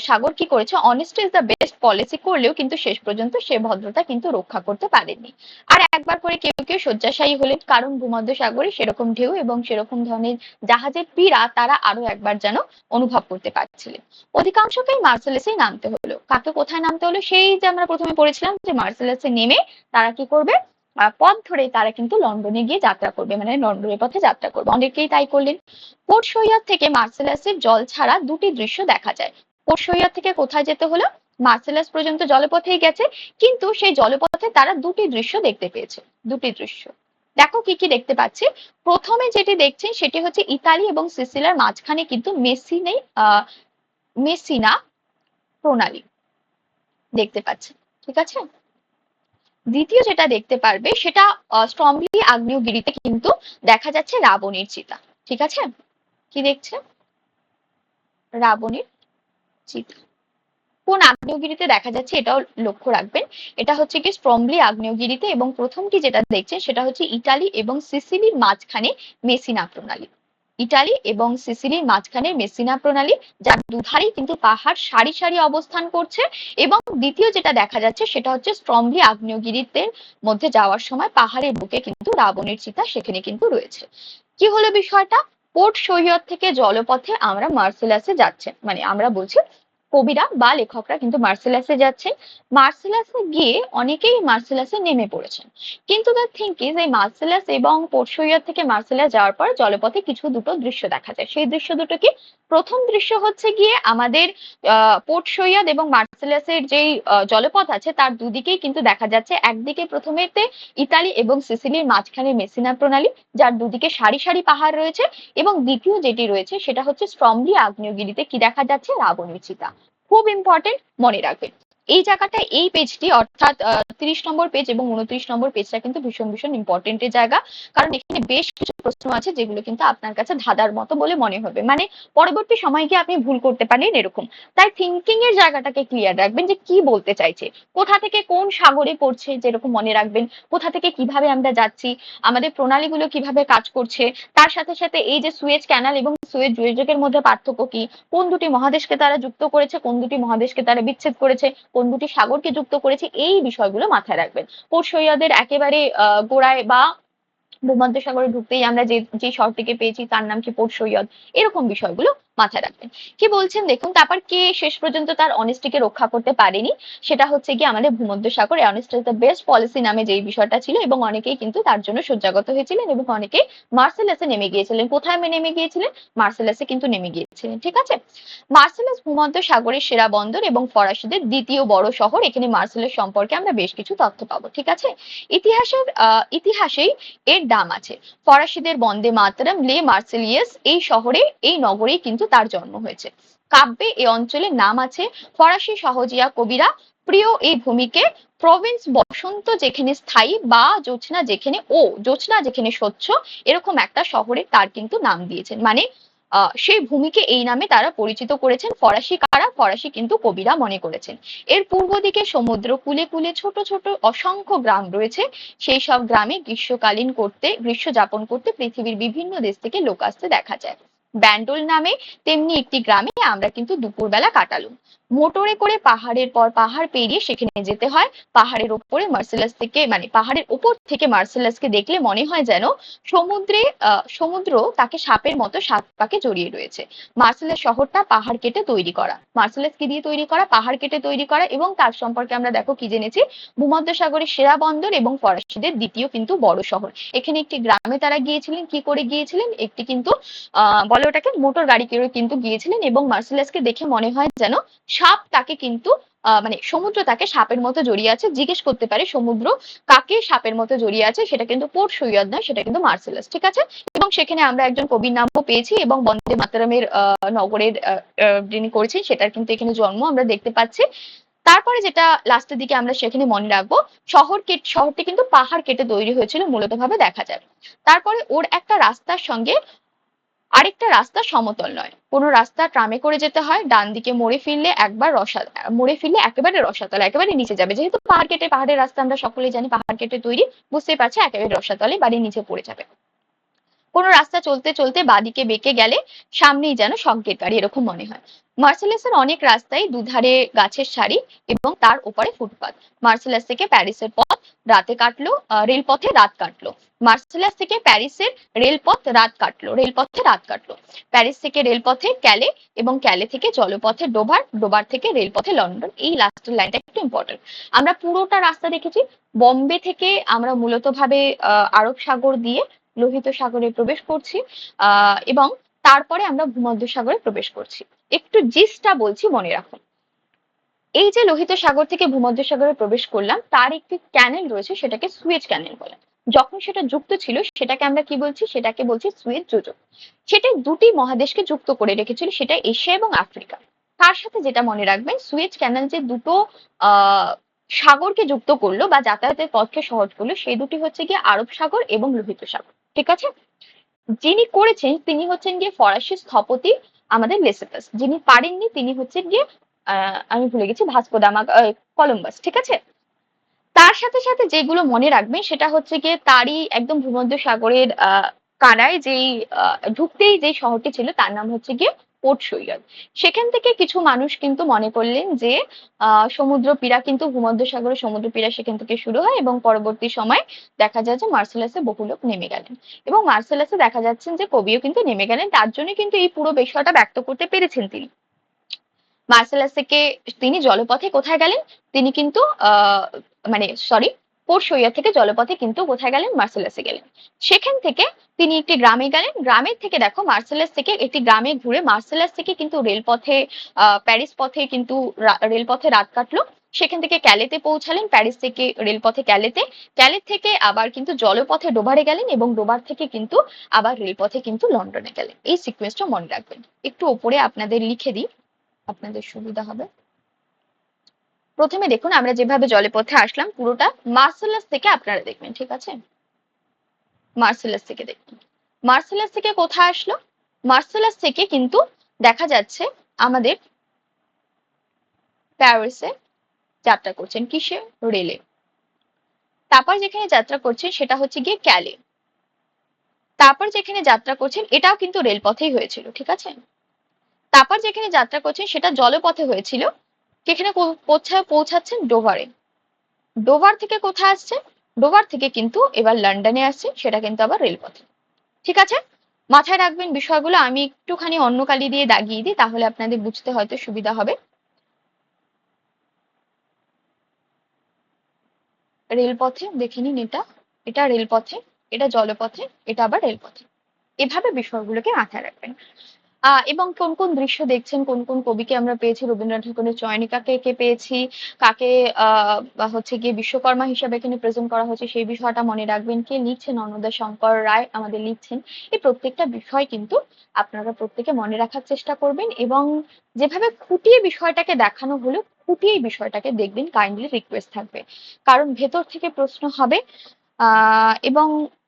Speaker 1: সাগর কি করেছে? Honest is the best policy করলেও কিন্তু শেষ পর্যন্ত সে ভদ্রতা কিন্তু রক্ষা করতে পারেনি। আর একবার করে কেউ কেউ শয্যাশায়ী হলেন, কারণ ভূমধ্যসাগরে সেরকম ঢেউ এবং সেরকম ধরনের জাহাজের পীড়া তারা আরো একবার যেন অনুভব করতে পারছিলেন। অধিকাংশকেই মার্সেলেসেই নামতে হলো। কাকে কোথায় নামতে হলো? সেই যে আমরা প্রথমে পড়েছিলাম যে মার্সেলাসে নেমে তারা কি করবে, পথ ধরে তারা কিন্তু লন্ডনে গিয়ে যাত্রা করবে, মানে লন্ডনের পথে যাত্রা করবে। অনেকেই তাই করলেন। পোর্ট সৈয়দ থেকে মার্সেলাসের জল ছাড়া দুটি দৃশ্য দেখা যায়। পোর্ট সৈয়দ থেকে কোথায় যেতে হলো? মার্সেলাস পর্যন্ত জলপথেই গেছে, কিন্তু সেই জলপথে তারা দুটি দৃশ্য দেখতে পেয়েছে। দুটি দৃশ্য দেখো কি কি দেখতে পাচ্ছি। প্রথমে যেটি দেখছেন সেটি হচ্ছে ইতালি এবং সিসিলির মাঝখানে কিন্তু মেসিনা প্রণালী দেখতে পাচ্ছেন, ঠিক আছে। দ্বিতীয় যেটা দেখতে পারবে সেটা স্ট্রমলি আগ্নেয়গিরিতে কিন্তু দেখা যাচ্ছে রাবণের চিতা, ঠিক আছে। কি দেখছে? রাবণের চিতা। কোন আগ্নেয়গিরিতে দেখা যাচ্ছে এটাও লক্ষ্য রাখবেন। এটা হচ্ছে কি স্ট্রমলি আগ্নেয়গিরিতে, এবং প্রথমটি যেটা দেখছেন সেটা হচ্ছে ইটালি এবং সিসিলির মাঝখানে মেসিনা প্রণালী। ইটালি এবং সিসিলির মাঝখানে মেসিনা প্রণালী, যার দুধারেই কিন্তু পাহাড় সারি সারি অবস্থান করছে। এবং দ্বিতীয় যেটা দেখা যাচ্ছে সেটা হচ্ছে স্ট্রমলি আগ্নেয়গিরিতে মধ্যে যাওয়ার সময় পাহাড়ের বুকে কিন্তু রাবণের চিতা সেখানে কিন্তু রয়েছে। কি হলো বিষয়টা? পোর্ট সৈয়দ থেকে জলপথে আমরা মার্সেলাসে যাচ্ছে, মানে আমরা বলছি কবিরা বা লেখকরা কিন্তু মার্সেলাসে যাচ্ছেন। মার্সেলাসে গিয়ে অনেকেই মার্সেলাসে নেমে পড়েছেন। কিন্তু দ্য থিং ইজ, এই মার্সেলাস এবং পোর্ট সৈয়দ থেকে মার্সেলাস যাওয়ার পর জলপথে দুটো দৃশ্য দেখা যায়। সেই দৃশ্য দুটো কি? প্রথম দৃশ্য হচ্ছে গিয়ে আমাদের পোর্ট সৈয়দ এবং মার্সেলাসের যেই জলপথ আছে তার দুদিকেই কিন্তু দেখা যাচ্ছে, একদিকে প্রথমেতে ইতালি এবং সিসিলির মাঝখানে মেসিনা প্রণালী, যার দুদিকে সারি সারি পাহাড় রয়েছে, এবং দ্বিতীয় যেটি রয়েছে সেটা হচ্ছে স্ট্রমলি আগ্নেয়গিরিতে কি দেখা যাচ্ছে? রাবণের চিতা। খুব ইম্পর্টেন্ট, মনে রাখবেন। এই জায়গাটা, এই পেজটি অর্থাৎ 30 নম্বর পেজ এবং 29 নম্বর পেজটা কিন্তু ভীষণ ভীষণ ইম্পর্টেন্টের জায়গা। কারণ এখানে বেশ কিছু প্রশ্ন আছে যেগুলো কিন্তু আপনার কাছে ধাঁধার মতো বলে মনে হবে, মানে পরবর্তী সময় গিয়ে আপনি ভুল করতে পারেন এরকম। তাই থিঙ্কিং এর জায়গাটাকে ক্লিয়ার রাখবেন যে কি বলতে চাইছে, কোথা থেকে কোন সাগরে পড়ছে যেরকম মনে রাখবেন, কোথা থেকে কিভাবে আমরা যাচ্ছি, আমাদের প্রণালীগুলো কিভাবে কাজ করছে, তার সাথে সাথে এই যে সুয়েজ ক্যানাল এবং সুয়েজ জুয়েজের মধ্যে পার্থক্য কি, কোন দুটি মহাদেশকে তারা যুক্ত করেছে, কোন দুটি মহাদেশকে তারা বিচ্ছেদ করেছে, কোন দুটি সাগরকে যুক্ত করেছে, এই বিষয়গুলো মাথায় রাখবেন। পোর্ট সৈয়দের একেবারে গোড়ায় বা ভূমধ্যসাগরে ঢুকতেই আমরা যে শহরটিকে পেয়েছি তার নাম কি? পোর্ট সৈয়দ। এরকম বিষয়গুলো মাথায় রাখবেন। কি বলছেন দেখুন, তারপর কে শেষ পর্যন্ত তার অনেস্টিকে রক্ষা করতে পারেনি? সেটা হচ্ছে কি আমাদের ভূমধ্যসাগর। Honest is the best policy নামে যেই বিষয়টা ছিল, এবং অনেকেই কিন্তু তার জন্য শয্যাগত হয়েছিলেন, এবং অনেকে মার্সেলাসে নেমে গিয়েছিলেন। কোথায় নেমে গিয়েছিলেন? মার্সেলাসে কিন্তু নেমে গিয়েছিলেন, ঠিক আছে। মার্সেলাস ভূমধ্যসাগরের সেরা বন্দর এবং ফরাসিদের দ্বিতীয় বড় শহর। এখানে মার্সেলাস সম্পর্কে আমরা বেশ কিছু তথ্য পাবো, ঠিক আছে। ইতিহাসেই এর দাম আছে। ফরাসিদের বন্দে মাতরম লে মার্সেলিয়াস এই শহরে, এই নগরেই কিন্তু তার জন্ম হয়েছে। কাব্যে এই অঞ্চলের নাম আছে। ফরাসি সহজিয়া কবিরা প্রিয় এই ভূমিকে প্রভিন্স বসন্ত যেখানে স্থায়ী, বা জোছনা যেখানে স্বচ্ছ, এরকম একটা শহরে তার কিন্তু নাম দিয়েছেন। মানে সেই ভূমিকে এই নামে তারা পরিচিত করেছেন। ফরাসি কারা? ফরাসি কিন্তু কবিরা মনে করেছেন। এর পূর্ব দিকে সমুদ্র কূলে কূলে ছোট ছোট অসংখ্য গ্রাম রয়েছে। সেই সব গ্রামে গ্রীষ্ম যাপন করতে পৃথিবীর বিভিন্ন দেশ থেকে লোক আসতে দেখা যায়। ব্যান্ডোল নামে তেমনি একটি গ্রামে আমরা কিন্তু দুপুরবেলা কাটালাম। মোটরে করে পাহাড়ের পর পাহাড় পেরিয়ে সেখানে যেতে হয়। পাহাড়ের ওপরে মার্সেলাস থেকে, মানে পাহাড়ের উপর থেকে মার্সেলাসকে দেখলে মনে হয় যেন সমুদ্র তাকে সাপের মতো সাত পাকে জড়িয়ে রয়েছে। মার্সেলাস শহরটা পাহাড় কেটে তৈরি করা। মার্সেলাস কি দিয়ে তৈরি করা? পাহাড় কেটে তৈরি করা। এবং তার সম্পর্কে আমরা দেখো কি জেনেছি, ভূমধ্যসাগরের সেরা বন্দর এবং ফরাসিদের দ্বিতীয় কিন্তু বড় শহর। এখানে একটি গ্রামে তারা গিয়েছিলেন। কি করে গিয়েছিলেন? একটি কিন্তু বলে ওটাকে মোটর গাড়ি করে কিন্তু গিয়েছিলেন, এবং মার্সেলাসকে দেখে মনে হয় যেন সাপ তাকে কিন্তু মানে সমুদ্র তাকে সাপের মতো জড়িয়ে আছে। জিজ্ঞেস করতে পারে সমুদ্র কাকে সাপের মতো জড়িয়ে আছে, সেটা কিন্তু পোর্ট সৈয়দ নয়, সেটা কিন্তু মার্সেলাস, ঠিক আছে। এবং সেখানে আমরা একজন কবির নামও পেয়েছি, এবং বন্দে মাতরমের নগরের যিনি করেছেন সেটার কিন্তু এখানে জন্ম আমরা দেখতে পাচ্ছি। তারপরে যেটা লাস্টের দিকে আমরা সেখানে মনে রাখবো, শহরটি কিন্তু পাহাড় কেটে তৈরি হয়েছিল মূলত ভাবে দেখা যায়। তারপরে ওর একটা রাস্তার সঙ্গে আরেকটা রাস্তা সমতল নয়, কোনো রাস্তা ট্রামে করে যেতে হয়। ডান দিকে মোড়ে ফিরলে একেবারে রসাতলে, একেবারে নিচে যাবে। যেহেতু পাহাড়ের রাস্তা আমরা সকলেই জানি পাহাড় কেটে তৈরি, বুঝতেই পারছি একেবারে রসাতলে, বাড়ির নিচে পড়ে যাবে। কোনো রাস্তা চলতে চলতে বাদিকে বেঁকে গেলে সামনেই যেন সংকেত গাড়ি, এরকম মনে হয়। মার্সেলাসের অনেক রাস্তায় দুধারে গাছের সারি এবং তার ওপারে ফুটপাত। মার্সেলাস থেকে প্যারিসের পথ রাতে কাটলো, রেলপথে রাত কাটলো। মার্সেলাস থেকে প্যারিসের রেলপথে রাত কাটলো। প্যারিস থেকে রেলপথে ক্যালে, এবং ক্যালে থেকে জলপথে ডোভার, ডোভার থেকে রেলপথে লন্ডন। এই লাস্টের লাইনটা একটু ইম্পর্টেন্ট। আমরা পুরোটা রাস্তা দেখেছি। বম্বে থেকে আমরা মূলত ভাবে আরব সাগর দিয়ে লোহিত সাগরে প্রবেশ করছি, এবং তারপরে আমরা ভূমধ্য সাগরে প্রবেশ করছি। একটু জিসটা বলছি, মনে রাখুন। এই যে লোহিত সাগর থেকে ভূমধ্য সাগরে প্রবেশ করলাম, তার একটি ক্যানেল রয়েছে, সেটাকে সুয়েজ ক্যানেল বলে। যখন সেটা যুক্ত ছিল সেটাকে আমরা কি বলছি? সেটাকে বলছি সুয়েজ যোজক। সেটা দুটি মহাদেশকে যুক্ত করে রেখেছিল, সেটা এশিয়া এবং আফ্রিকা। তার সাথে যেটা মনে রাখবেন, সুয়েজ ক্যানেল যে দুটো আহ সাগরকে যুক্ত করলো বা যাতায়াতের পথকে সহজ করলো, সেই দুটি হচ্ছে গিয়ে আরব সাগর এবং লোহিত সাগর। ঠিক আছে? যিনি করেছেন তিনি হচ্ছেন গিয়ে ফরাসি স্থপতি আমাদের লেসেপাস। যিনি পারেননি তিনি হচ্ছেন গিয়ে আমি ভুলে গেছি, ভাস্কো দা কলম্বাস। ঠিক আছে? তার সাথে সাথে যেগুলো মনে রাখবেন সেটা হচ্ছে গিয়ে তারই একদম ভূমধ্য সাগরের কানায় যেই ঢুকতেই যে শহরটি ছিল তার নাম হচ্ছে গিয়ে পোর্ট সৈয়দ। সেখান থেকে কিছু মানুষ কিন্তু মনে করলেন যে সমুদ্রপীড়া কিন্তু ভূমধ্য সাগরের সমুদ্রপীড়া সেখান থেকে শুরু হয়, এবং পরবর্তী সময় দেখা যায় যে মার্সেলাসে বহু লোক নেমে গেলেন, এবং মার্সেলাসে দেখা যাচ্ছেন যে কবিও কিন্তু নেমে গেলেন। তার জন্য কিন্তু এই পুরো বিষয়টা ব্যক্ত করতে পেরেছেন তিনি। মার্সেলাস থেকে তিনি জলপথে কোথায় গেলেন? তিনি কিন্তু মানে সরি, পোর্ট সৈয়দ থেকে জলপথে কিন্তু কোথায় গেলেন? মার্সেলাসে গেলেন। সেখান থেকে তিনি একটি গ্রামে গেলেন। গ্রামের থেকে দেখো মার্সেলাস থেকে একটি গ্রামে ঘুরে মার্সেলাস থেকে কিন্তু রেলপথে প্যারিস পথে কিন্তু রেলপথে রাত কাটলো। সেখান থেকে ক্যালেতে পৌঁছালেন, প্যারিস থেকে রেলপথে ক্যালেতে, ক্যালে থেকে আবার কিন্তু জলপথে ডোভারে গেলেন, এবং ডোভার থেকে কিন্তু আবার রেলপথে কিন্তু লন্ডনে গেলেন। এই সিকোয়েন্সটা মনে রাখবেন। একটু ওপরে আপনাদের লিখে দিই, আপনাদের সুবিধা হবে। প্রথমে দেখুন আমরা যেভাবে জলপথে আসলাম পুরোটা মার্সেলাস থেকে আপনারা দেখবেন। ঠিক আছে? মার্সেলাস থেকে দেখবেন। মার্সেলাস থেকে কোথায় আসলো? মার্সেলাস থেকে কিন্তু দেখা যাচ্ছে আমাদের প্যারিসে যাত্রা করছেন। কিসে? রেলে। তারপর যেখানে যাত্রা করছেন সেটা হচ্ছে গিয়ে ক্যালে। তারপর যেখানে যাত্রা করছেন এটাও কিন্তু রেলপথেই হয়েছিল। ঠিক আছে? তারপর যেখানে যাত্রা করছেন সেটা জলপথে হয়েছিল। সেখানে কোথায় পৌঁছাচ্ছেন? ডোভারে। ডোভার থেকে কোথায় আসছে? ডোভার থেকে কিন্তু এবার লন্ডনে আসছে, সেটা কিন্তু আবার রেলপথে। ঠিক আছে? মাথায় রাখবেন বিষয়গুলো। আমি একটুখানি অন্য কালি দিয়ে দাগিয়ে দিই, তাহলে আপনাদের বুঝতে হয়তো সুবিধা হবে। রেলপথে দেখে নিন, এটা এটা রেলপথে, এটা জলপথে, এটা আবার রেলপথে। এভাবে বিষয়গুলোকে মাথায় রাখবেন। এবং কোন কোন দৃশ্য দেখছেন, কোন কোন কবিকে আমরা পেয়েছি, রবীন্দ্রনাথ ঠাকুরের চয়নিকাকে কে পেয়েছি, কাকে হচ্ছে গিয়ে বিশ্বকর্মা হিসাবে এখানে প্রেজেন্ট করা হচ্ছে, সেই বিষয়টা মনে রাখবেন। কে লিখছেন? অন্নদা শঙ্কর রায় আমাদের লিখছেন। এই প্রত্যেকটা বিষয় কিন্তু আপনারা প্রত্যেকে মনে রাখার চেষ্টা করবেন, এবং যেভাবে খুঁটিয়ে বিষয়টাকে দেখানো হলো খুঁটিয়ে বিষয়টাকে দেখবেন, কাইন্ডলি রিকোয়েস্ট থাকবে। কারণ ভেতর থেকে প্রশ্ন হবে, এবং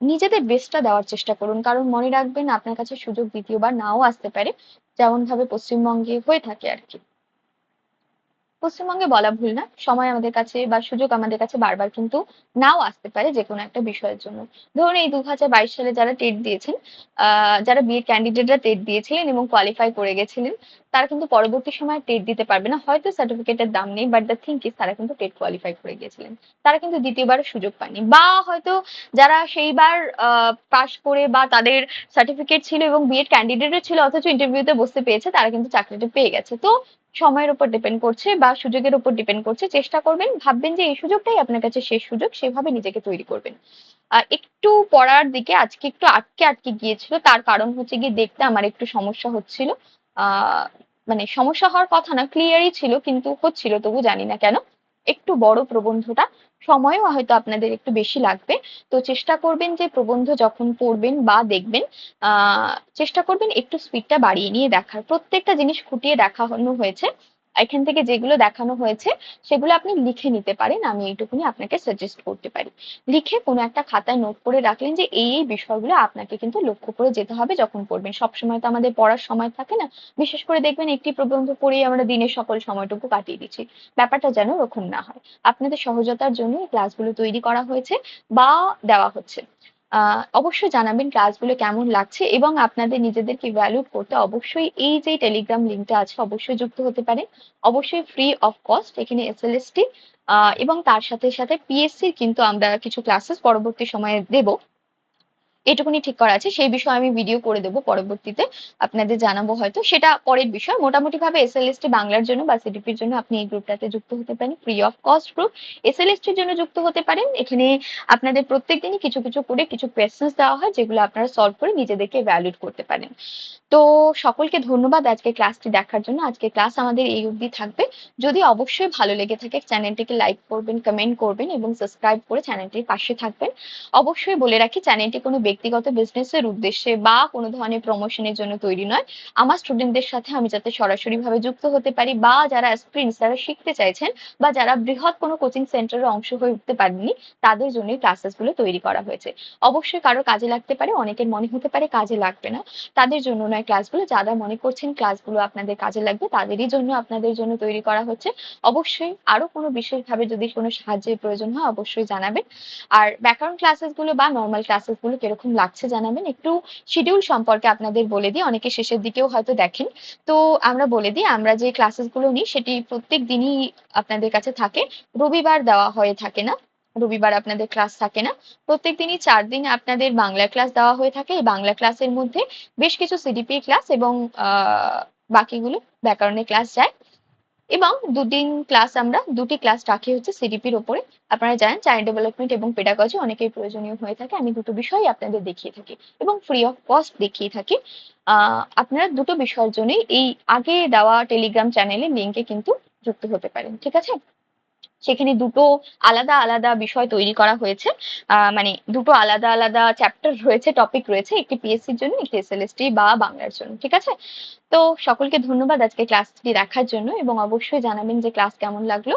Speaker 1: নিজেদের বেস্টটা দেওয়ার চেষ্টা করুন। কারণ মনে রাখবেন আপনার কাছে সুযোগ দ্বিতীয়বার নাও আসতে পারে, যেমন ভাবে পশ্চিমবঙ্গে হয়ে থাকে আর কি। পশ্চিমবঙ্গে বলা ভুল না, সময় আমাদের কাছে বা সুযোগ আমাদের কাছে বারবার কিন্তু নাও আসতে পারে যে কোনো একটা বিষয়ের জন্য। ধরুন এই 2022 সালে যারা টেট দিয়েছেন, যারা বিএড ক্যান্ডিডেটরা টেট দিয়েছিলেন এবং কোয়ালিফাই করে গেছিলেন, তারা কিন্তু পরবর্তী সময় টেট দিতে পারবে না। হয়তো সার্টিফিকেটের দাম নেই, বাট দ্য থিং ইজ তারা কিন্তু টেট কোয়ালিফাই করে গিয়েছিলেন। তারা কিন্তু দ্বিতীয়বার সুযোগ পায়নি। বা হয়তো যারা সেইবার পাশ করে বা তাদের সার্টিফিকেট ছিল এবং বিএড ক্যান্ডিডেটও ছিল অথচ ইন্টারভিউতে বসতে পেয়েছে, তারা কিন্তু চাকরিটা পেয়ে গেছে। তো সময়ের উপর ডিপেন্ড করছে বা সুযোগের উপর ডিপেন্ড করছে। চেষ্টা করবেন, ভাববেন যে এই সুযোগটাই আপনার কাছে শেষ সুযোগ, সেভাবে নিজেকে তৈরি করবেন। একটু পড়ার দিকে আজকে একটু আটকে আটকে গিয়েছিল, তার কারণ হচ্ছে গিয়ে দেখতে আমার একটু সমস্যা হচ্ছিল। আহ মানে সমস্যা হওয়ার কথা না, ক্লিয়ারই ছিল কিন্তু হচ্ছিল, তবু জানি না কেন। একটু বড় প্রবন্ধটা, সময়ও হয়তো আপনাদের একটু বেশি লাগবে। তো চেষ্টা করবেন যে প্রবন্ধ যখন পড়বেন বা দেখবেন, চেষ্টা করবেন একটু স্পিডটা বাড়িয়ে নিয়ে দেখার। প্রত্যেকটা জিনিস খুঁটিয়ে দেখানো হয়েছে। এখান থেকে যেগুলো দেখানো হয়েছে সেগুলো আপনি লিখে নিতে পারেন, আমি এইটুকুনি আপনাকে সাজেস্ট করতে পারি। লিখে কোনো একটা খাতায় নোট করে রাখলেন যে এই এই বিষয়গুলো আপনাকে কিন্তু লক্ষ্য করে যেতে হবে যখন পড়বেন। সবসময় তো আমাদের পড়ার সময় থাকে না। বিশেষ করে দেখবেন একটি প্রবন্ধ পড়েই আমরা দিনের সকল সময়টুকু কাটিয়ে দিচ্ছি। ব্যাপারটা যেন ওরকম না হয়। আপনাদের সহজতার জন্য এই ক্লাসগুলো তৈরি করা হয়েছে বা দেওয়া হচ্ছে। অবশ্যই জানাবেন ক্লাসগুলো কেমন লাগছে, এবং আপনাদের নিজেদেরকে ইভ্যালুয়েট করতে অবশ্যই এই যে টেলিগ্রাম লিঙ্কটা আছে অবশ্যই যুক্ত হতে পারেন। অবশ্যই ফ্রি অফ কস্ট এখানে এসএলএসটি এবং তার সাথে সাথে পিএসসির কিন্তু আমরা কিছু ক্লাসেস পরবর্তী সময়ে দেব। এটুকুনি ঠিক করা আছে, সেই বিষয়ে আমি ভিডিও করে দেবো পরবর্তীতে, আপনাদের জানাবো হয়তো, সেটা পরের বিষয়। মোটামুটি ভাবে এসএলএসটি বাংলার জন্য বা সিডিপির জন্য আপনি এই গ্রুপটাতে যুক্ত হতে পারেন, ফ্রি অফ কস্ট গ্রুপ। এসএলএসটির জন্য যুক্ত হতে পারেন, এখানে আপনাদের প্রত্যেকদিনই কিছু কিছু করে কিছু কোয়েশ্চেন্স দেওয়া হয় যেগুলো আপনারা সলভ করে নিজেদেরকে ভ্যালিড করতে পারেন। তো সকলকে ধন্যবাদ আজকে ক্লাসটি দেখার জন্য। আজকে ক্লাস আমাদের এই অবধি থাকবে। যদি অবশ্যই ভালো লেগে থাকে চ্যানেলটিকে লাইক করবেন, কমেন্ট করবেন এবং সাবস্ক্রাইব করে চ্যানেলটির পাশে থাকবেন। অবশ্যই বলে রাখি চ্যানেলটি কোনো ব্যক্তিগত বিজনেসের উদ্দেশ্যে বা কোনো ধরনের প্রমোশনের জন্য তৈরি নয়। আমার স্টুডেন্টদের সাথে আমি যাতে সরাসরি ভাবে যুক্ত হতে পারি, বা যারা অ্যাসপিরেন্টস যারা শিখতে চাইছেন বা যারা বৃহৎ কোনো কোচিং সেন্টারের অংশ হয়ে উঠতে পারেননি, তাদের জন্য ক্লাসেসগুলো তৈরি করা হয়েছে। অবশ্যই কারো কাজে লাগতে পারে, অনেকের মনে হতে পারে কাজে লাগবে না, তাদের জন্য নয় ক্লাসগুলো। যারা মনে করছেন ক্লাসগুলো আপনাদের কাজে লাগবে তাদেরই জন্য আপনাদের জন্য তৈরি করা হচ্ছে। অবশ্যই আরো কোনো বিশেষভাবে যদি কোনো সাহায্যের প্রয়োজন হয় অবশ্যই জানাবেন। আর ব্যাকরণ ক্লাসেস গুলো বা নর্মাল ক্লাসেস গুলো কিরকম লাগছে জানাবেন। একটু শিডিউল সম্পর্কে আপনাদের বলে দিই, অনেকে শেষের দিকেও হয়তো দেখেন। তো আমরা বলে দিই, আমরা যে ক্লাসেস গুলো নিই সেটি প্রত্যেক দিনই আপনাদের কাছে থাকে। রবিবার দেওয়া হয়ে থাকে না, রবিবার আপনাদের ক্লাস থাকে না। প্রত্যেক দিনই 4 দিন আপনাদের বাংলা ক্লাস দেওয়া হয়ে থাকে। এই বাংলা ক্লাসের মধ্যে বেশ কিছু সিডিপি ক্লাস এবং বাকিগুলো ব্যাকরণের ক্লাস যায়। এবং দুটি ক্লাস রাখি হচ্ছে সিডিপির ওপরে। আপনারা জানেন চাইল্ড ডেভেলপমেন্ট এবং পেডাগজি অনেকেই প্রয়োজনীয় হয়ে থাকে, আমি দুটো বিষয়ই আপনাদের দেখিয়ে থাকি এবং ফ্রি অফ কস্ট দেখিয়ে থাকি। আপনারা দুটো বিষয়ের জন্যই এই আগে দেওয়া টেলিগ্রাম চ্যানেলের লিঙ্কে কিন্তু যুক্ত হতে পারেন, ঠিক আছে? সেখানে দুটো আলাদা আলাদা বিষয় তৈরি করা হয়েছে, মানে দুটো আলাদা আলাদা চ্যাপ্টার রয়েছে, টপিক রয়েছে, একটি পিএসসির জন্য একটি এসএলএসটি বা বাংলার জন্য, ঠিক আছে? তো সকলকে ধন্যবাদ আজকে ক্লাসটি দেখার জন্য, এবং অবশ্যই জানাবেন যে ক্লাস কেমন লাগলো।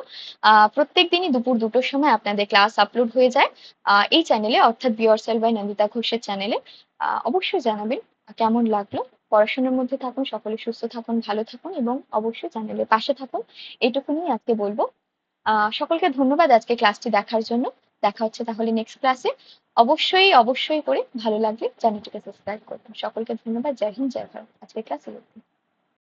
Speaker 1: প্রত্যেক দিনই দুপুর 2টোর সময় আপনাদের ক্লাস আপলোড হয়ে যায় এই চ্যানেলে, অর্থাৎ বি yourself বাই নন্দিতা ঘোষের চ্যানেলে। অবশ্যই জানাবেন কেমন লাগলো। পড়াশোনার মধ্যে থাকুন, সকলে সুস্থ থাকুন, ভালো থাকুন এবং অবশ্যই চ্যানেলের পাশে থাকুন। এইটুকুনি আজকে বলবো। সকলকে ধন্যবাদ আজকে ক্লাসটি দেখার জন্য। দেখা হচ্ছে তাহলে নেক্সট ক্লাসে। অবশ্যই অবশ্যই করে ভালো লাগলে চ্যানেলটিকে সাবস্ক্রাইব করবেন। সকলকে ধন্যবাদ। জয় হিন্দ, জয় ভারত। আজকে ক্লাস